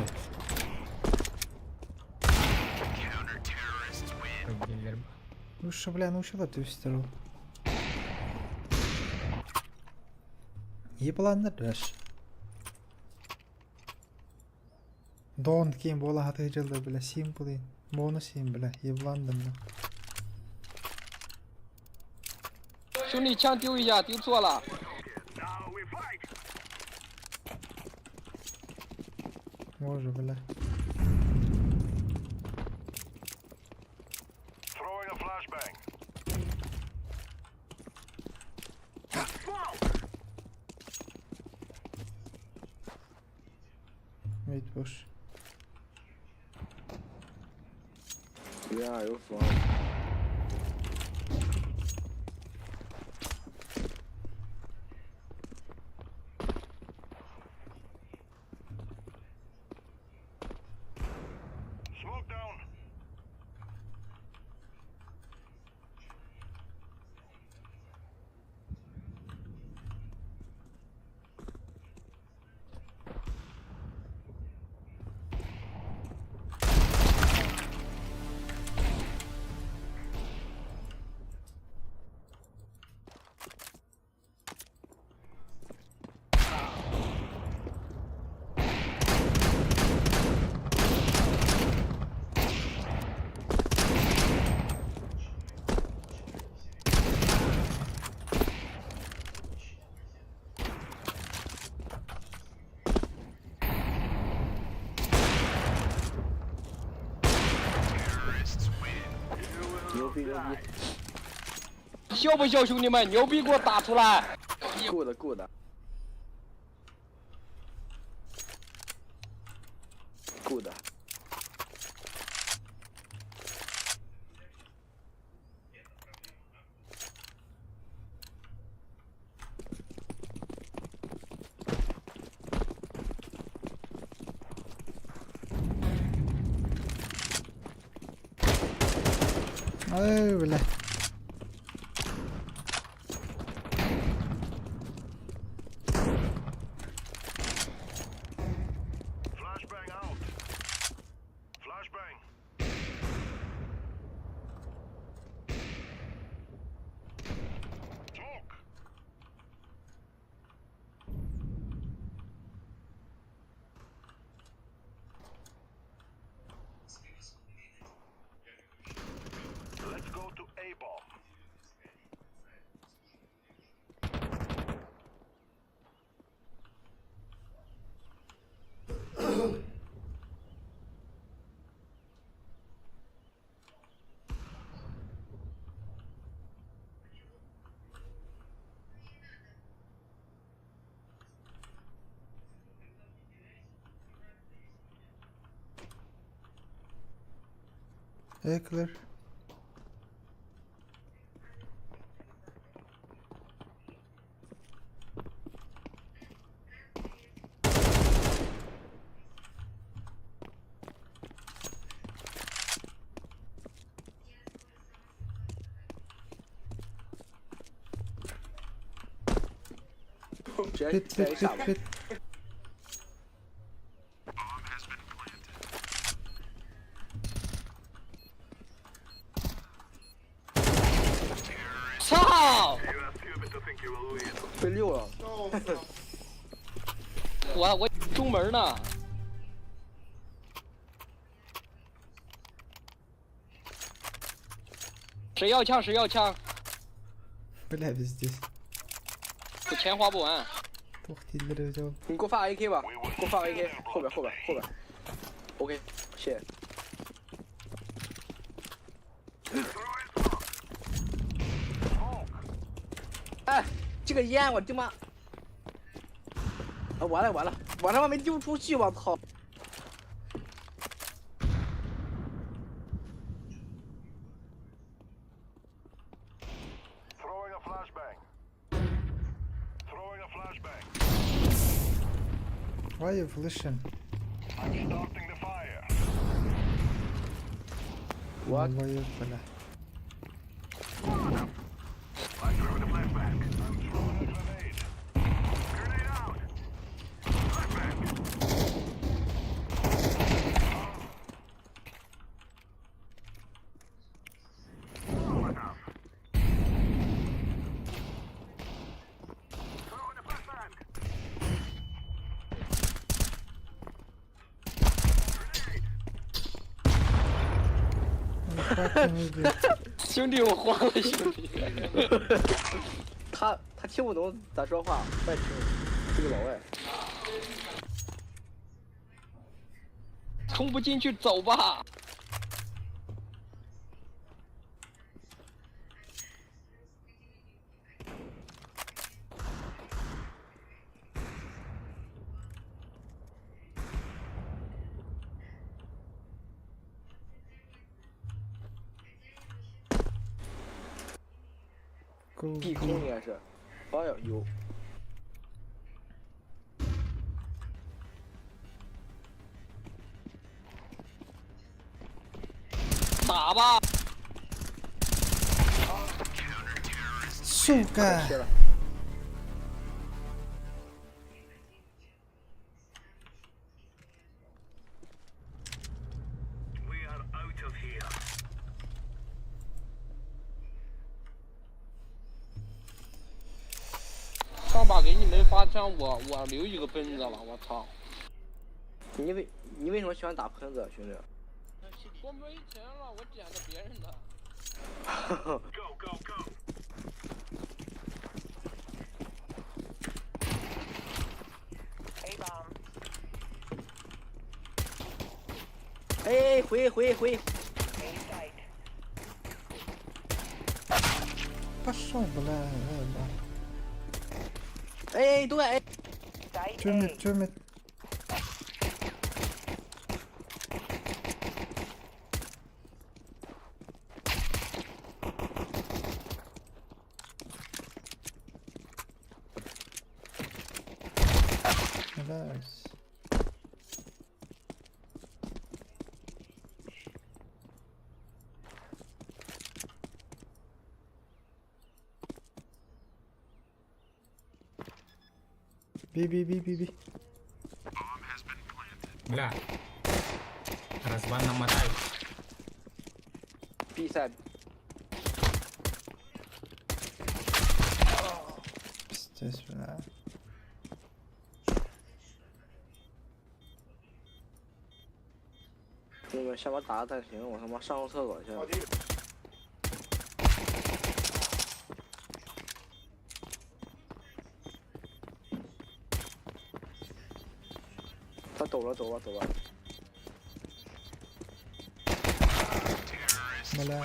Лучше, бля, научила ты встеру. Ебланды драш. Дон кем бола хаты жылды, бля, симпли. Моно сим, бля, ебландым. 兄弟，枪丢一下，丢错了。 Може, бля. Wait, push. Yeah, you're fine. Good. 笑不笑，兄弟们？牛逼，给我打出来！Good good。Good。Ай, бля. Clear. Pit. 操！被溜了。我中门呢。谁要枪？谁要枪？ Бля, здесь. 这钱花不完。 你给我发 AK 吧，给我发 AK， 后边。OK， 谢谢。哎，这个烟我他妈，啊完了，我他妈没丢出去，我操！ Why are you flashing? I'm starting the fire. What? Бля. I throw the flashbang. I'm throwing a grenade. Grenade out. Flashbang. Oh, enough. Throwing a flashbang. 兄弟，我慌了，兄弟。他听不懂咱说话，不爱听。这个老外。冲不进去，走吧。避空应该是，哎呀有。打吧。Сука! We are out of here. 上把给你们发枪，我留一个喷子了，我操！你为什么喜欢打喷子，兄弟？我没钱了，我捡的别人的。Go go go! 哎，回。Пошел, бля. 哎，对，哎。Чумит. Nice. Би. Бля. Разбан намотаю. B-side. Пиздец, бля.你们先把打才行，我他妈上个厕所去了。他走了。 मला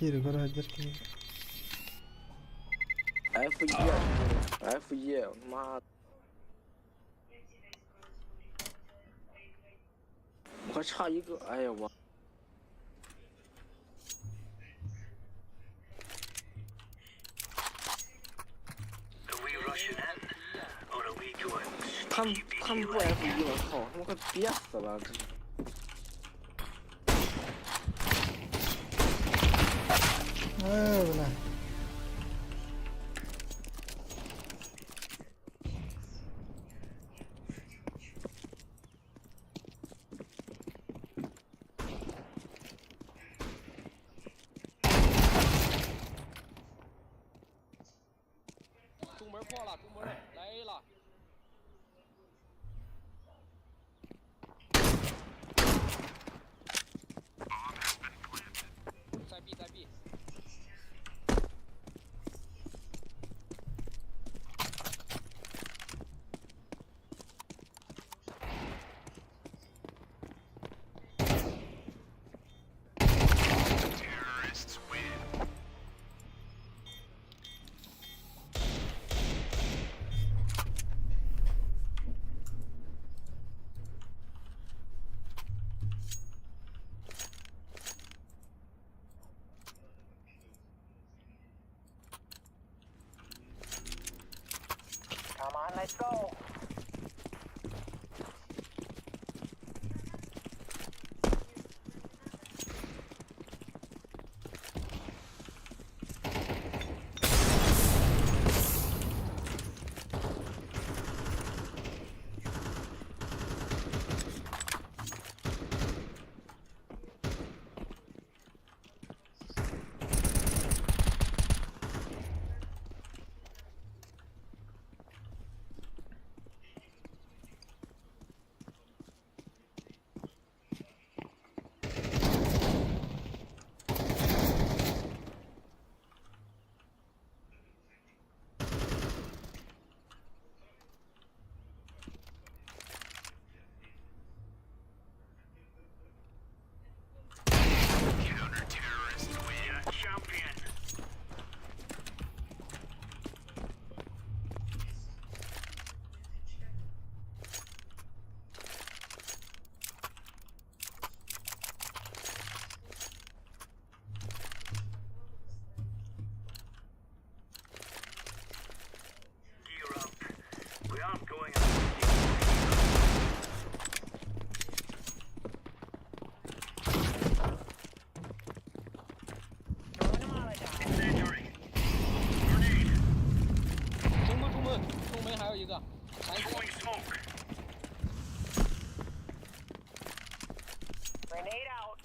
हिरगर हजर की F1，我他妈，我还差一个，哎呀我。 他们不 F1，我操，他们快憋死了。哎，不啦。 中门破了，来 A 了。 在 B。 Come on, let's go. Grenade out.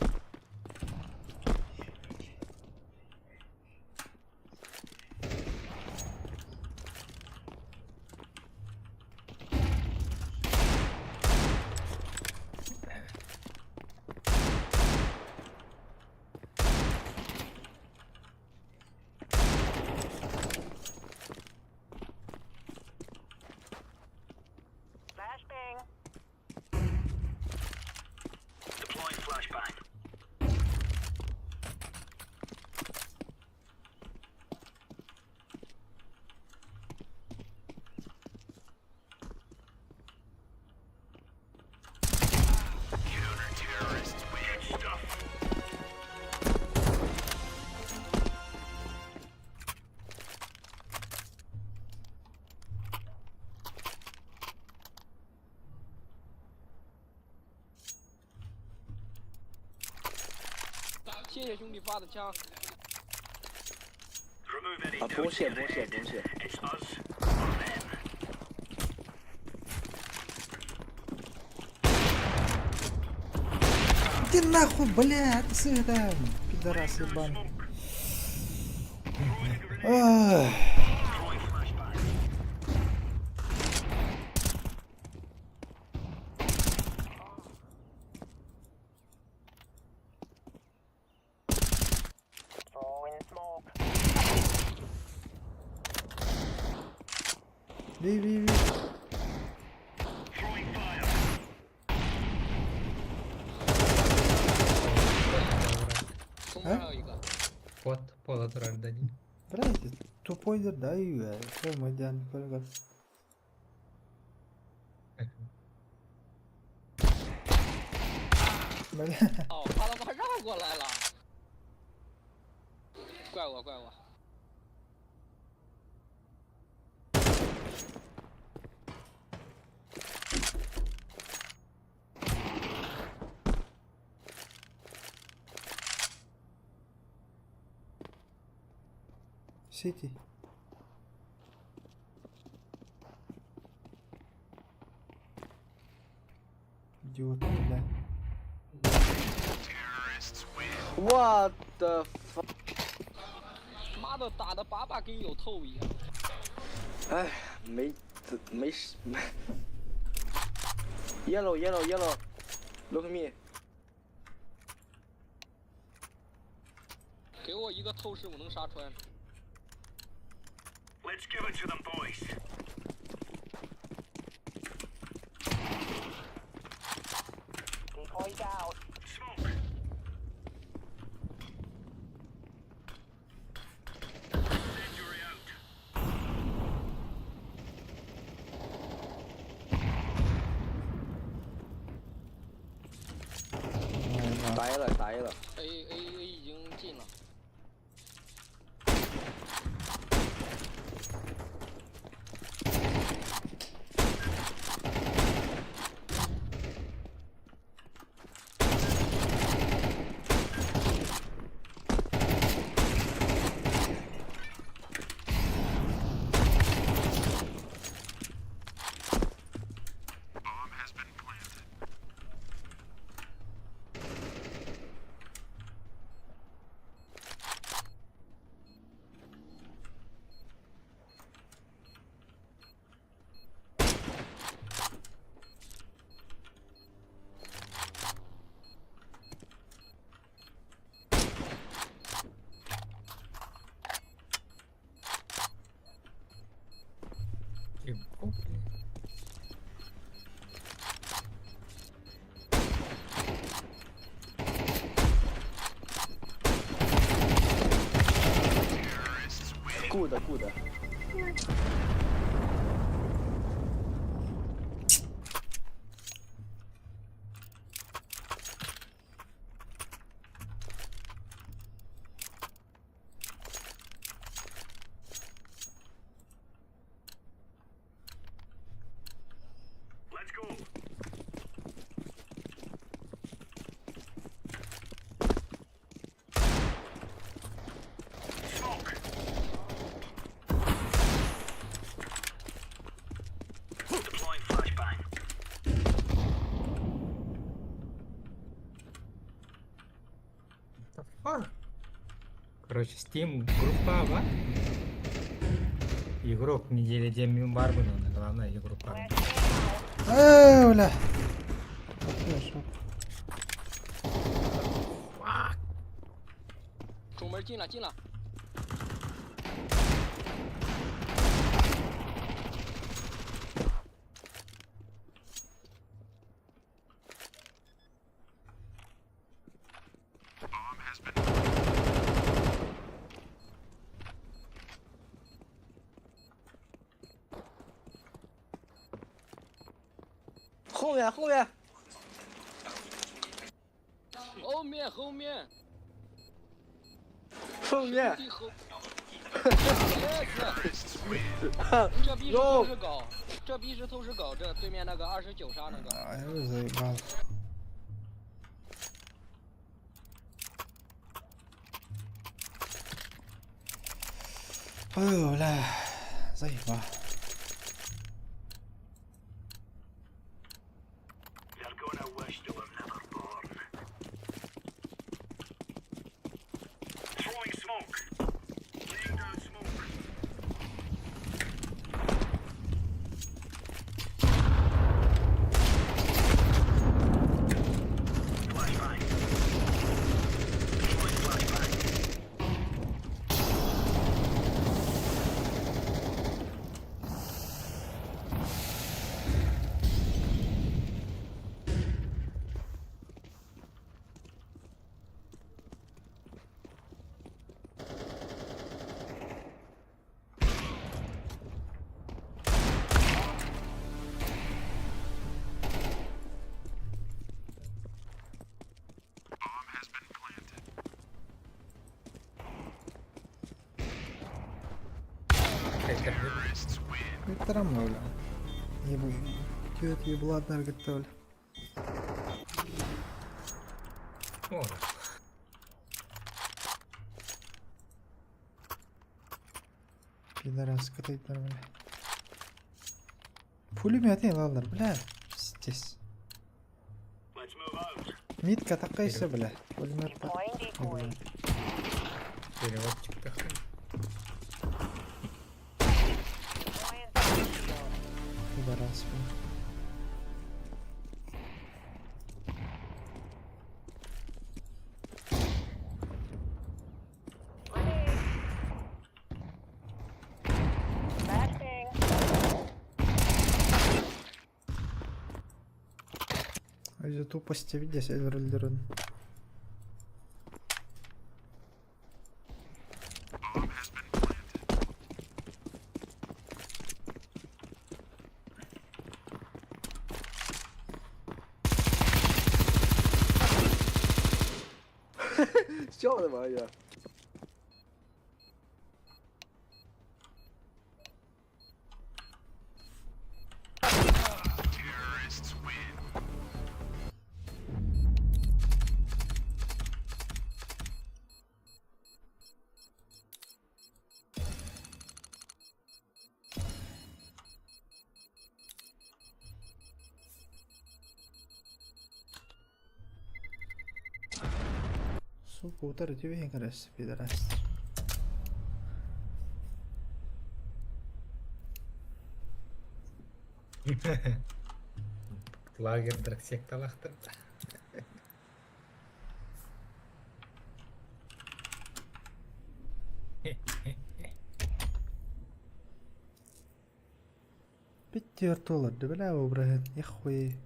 Flashbang. Deploying flashbang. Counter-terrorists weird stuff. Thank 谢谢兄弟发的枪。 Remove any 啊，不用谢，不用谢，不用谢。Иди нахуй, блядь, ты там, пидорас ебаный. Ах. Ви. Вот, полотора дадим. Блядь, тупой даю я. Что мы делаем? Бля. 哦，他他妈绕过来了，怪我怪我。 Сити. Идиот, бля. What the fuck？ 妈的，打的把把跟有透一样。哎，没。Yellow，look me。给我一个透视，我能杀穿。 Let's give it to them, boys. Decoys out. Smoke. Injury out. 呆了。A 已经进了。 Good。Let's go. Smoke. Deploying flashbang. Короче, Steam группа, ба? Игрок недели Деми Барбану, главное группа. Бля.主门进了。后面。后面。这逼是透视狗，这对面那个29杀那个。哎呦我操！ 哎呦嘞，заебал. They're gonna wish they were never born. Биттерам öyle. Kötü yıbıladlar gitti öyle. Ora. Pidara sıkıntıydılar böyle. Pulimiyat değil alır bile. Stes. Mid katakaysa bile. Pulimiyat da. Перевод çıktı. Pidaras bu. Из-за тупости, видишь, Эльрольдерон.笑什么呀？ Сука, удар тебе не кажется, пидорас. Лагер драксекталахтыр. $5 ده بلا وبرهن يا اخوي.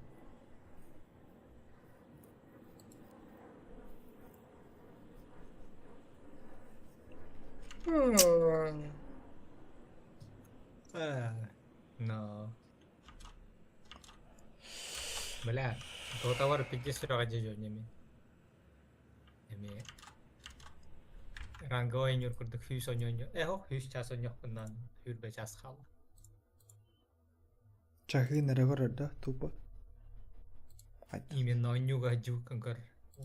No. Бля, товар 50 aja jauhnya men. Emi. Rangga oynuyor kurduk hüs oynuyor. Hok hüs ças oynuyor bundan hür be ças kal. Чахи нарегор да тупо. Именно oynuyor haju kanker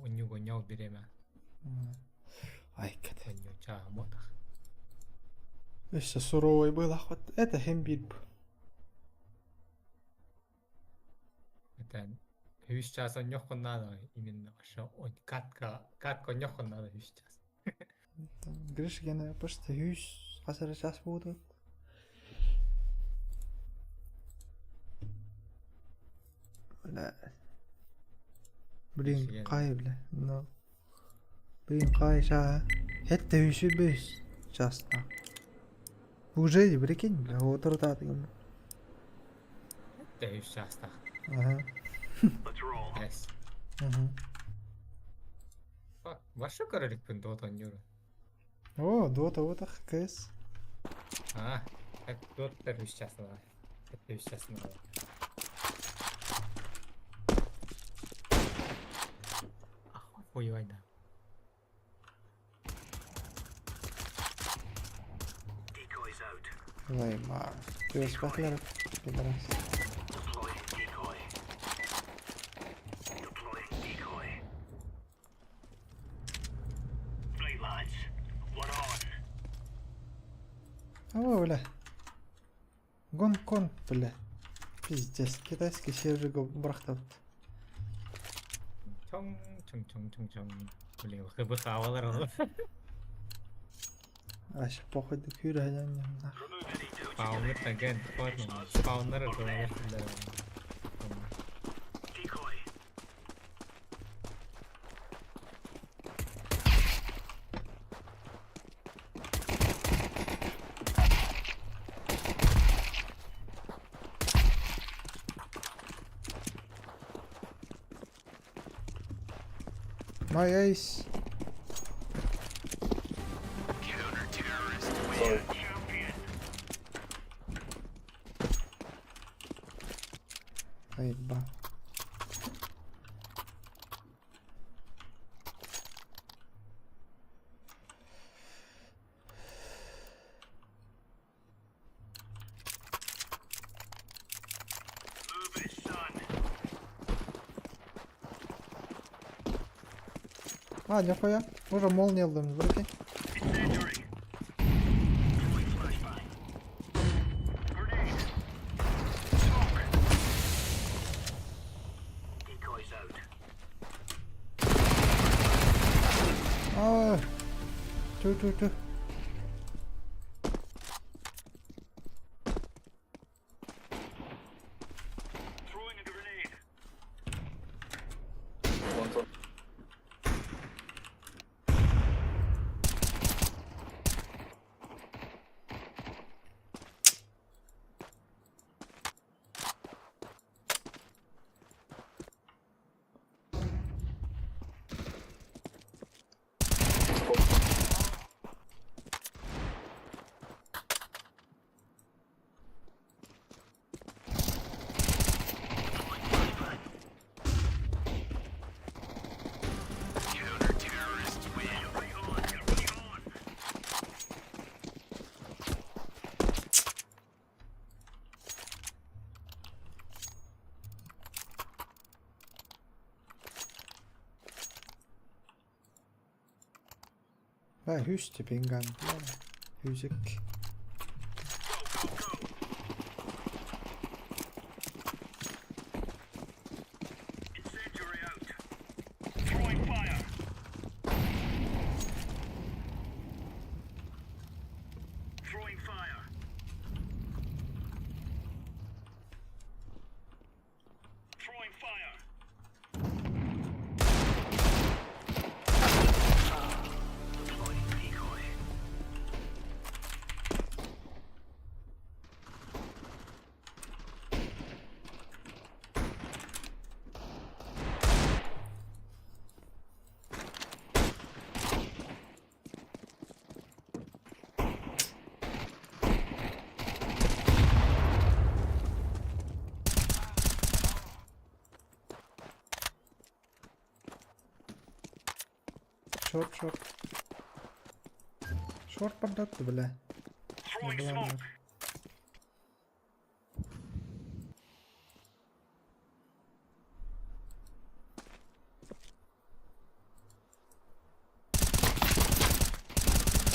oynuyor bireme. Ай, кат. Oynuyor çağ moda. Еще суровый был охот. Это хембит. Это hüs ças oynuyor bundan именно şu oy kat oynuyor bundan hüs ças. Гриш гена просто хюш хасара час будут. لا. Блин, кай бля. Но. Блин, кай ша. Это хюш беш. Час на. Уже прикинь, бля, вот рота таким. Это hüs ças da. Ага. Yes. Ага. Bak, başka karalık ben Dota oynuyorum. О, Дота вот так КС. А, так Dota hüs ças da. Это hüs ças da. Ой, ой, да. Ой, ма. Ты успокоил, пидорас. О, бля. Гон, бля. Пиздец, китайский сервер брахтов. 총. Блин, ХБ хавалар. Аж походу кюра не нахуй. Спаунер таген, форма. Спаунер говорит, да. My ace. Hayır bak. А, нихуя. Уже молния алдым, братки. Incendiary. Throwing flashbang. Grenade. Smoke. Decoys out. А, Two. Throwing a grenade. Counter-terrorists win. Bring on. Bring on. Ha, hüsti pingan. Hüsik. Go, go, go. Incendiary out. Throwing fire. Throwing fire. Throwing fire. Deploying decoy. Short. Short пойдет, бля. Throwing Ладно. smoke.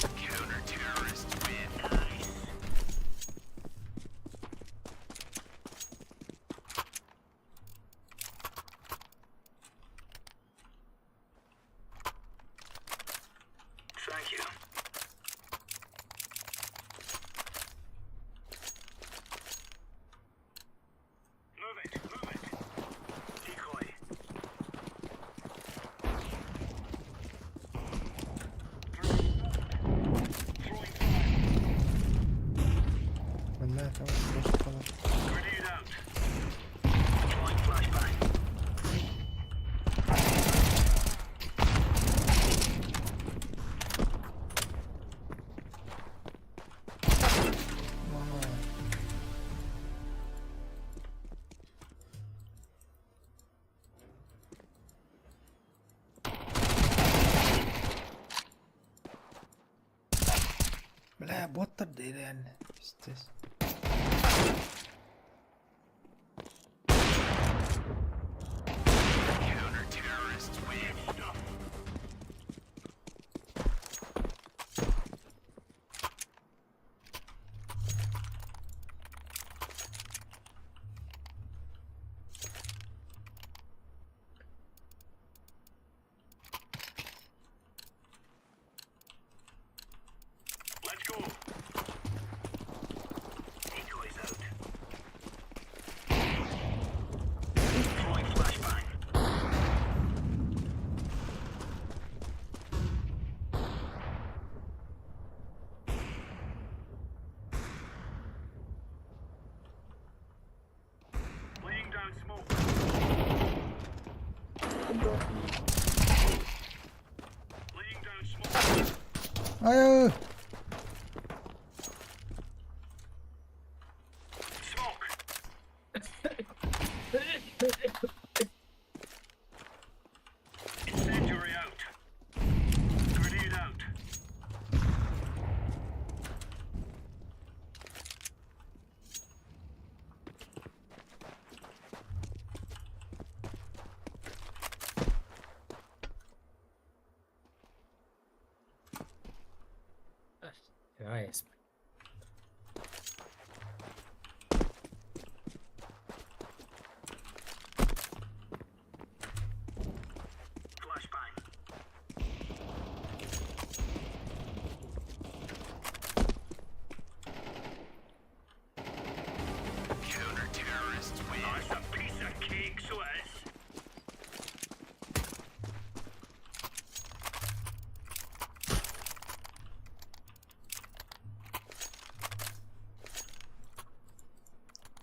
Counter-terrorists win. Nice. Thank you. Move it. Decoy. Throwing fire. Бля, там просто там. Grenade out. Deploying flashbang. Бля, боттар дейді реально. Пиздец. Counter-terrorists win. Stuff. Let's go. Decoys out. Throwing flashbang. Laying down smoke. Laying down smoke. Ай, Smoke. Incendiary out. Grenade out. AS. Counter-terrorists win. That's a piece of cake, so it is.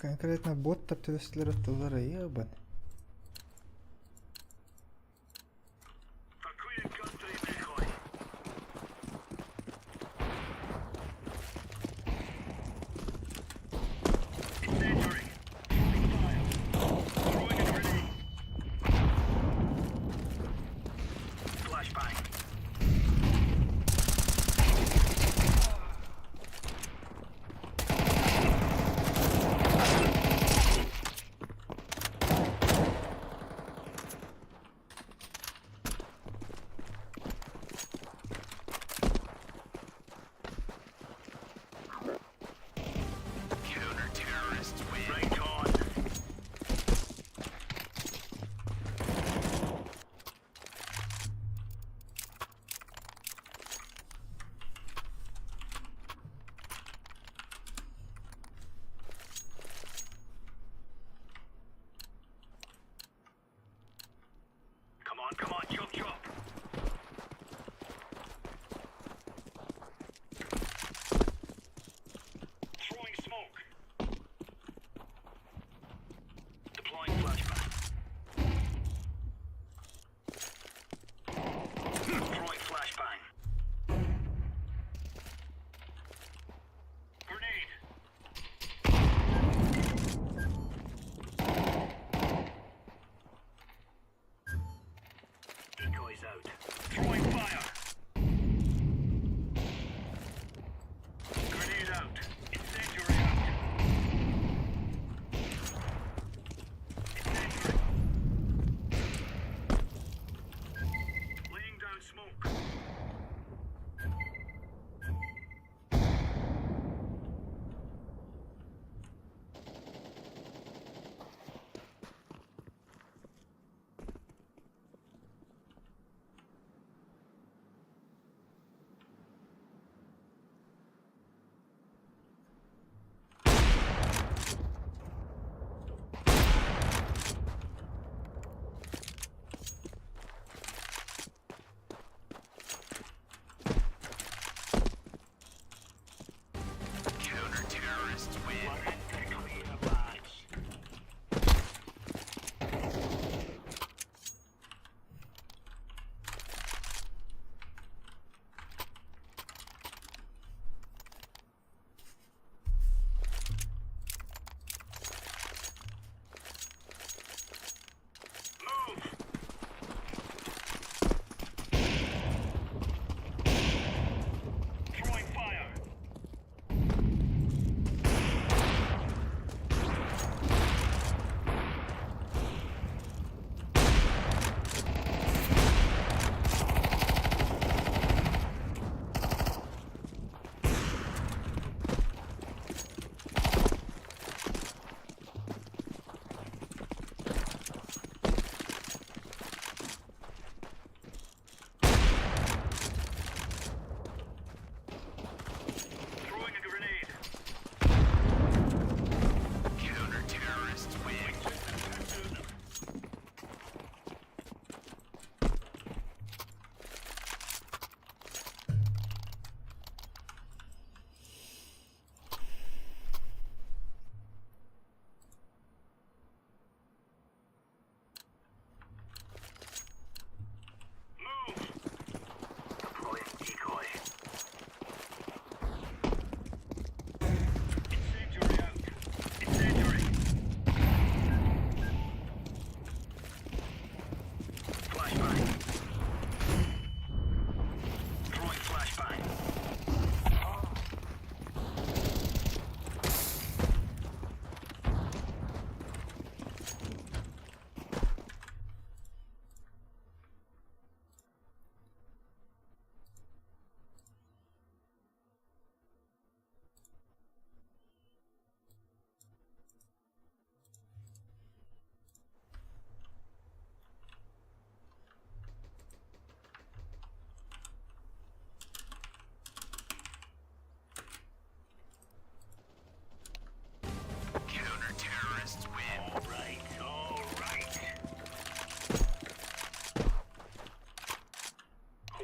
Конкретно боттар төстөлөр тулар ебан. For Queen and Country, decoy. Incendiary. Fire. Throwing a grenade. Flashbang. Counter-terrorists win. Right on. Come on, chop chop. Throwing smoke. Deploying flashbang. Throwing flashbang. Grenade. Decoys out. Throwing fire. Grenade out. Incendiary out. Incendiary. Laying down smoke.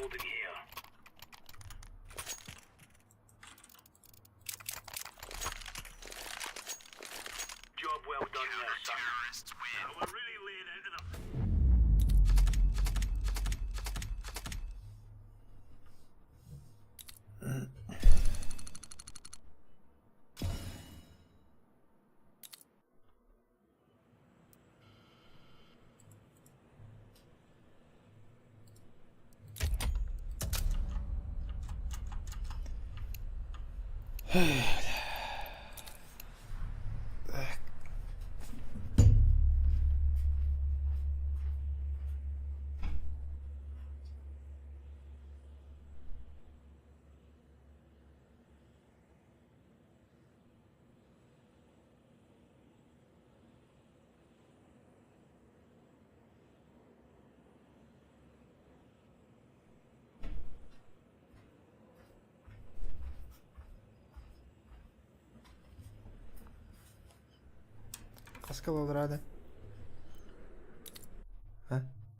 holding here. Job well done there, son. Terrorists win. We're really laying into them. Kaskal olur hadi.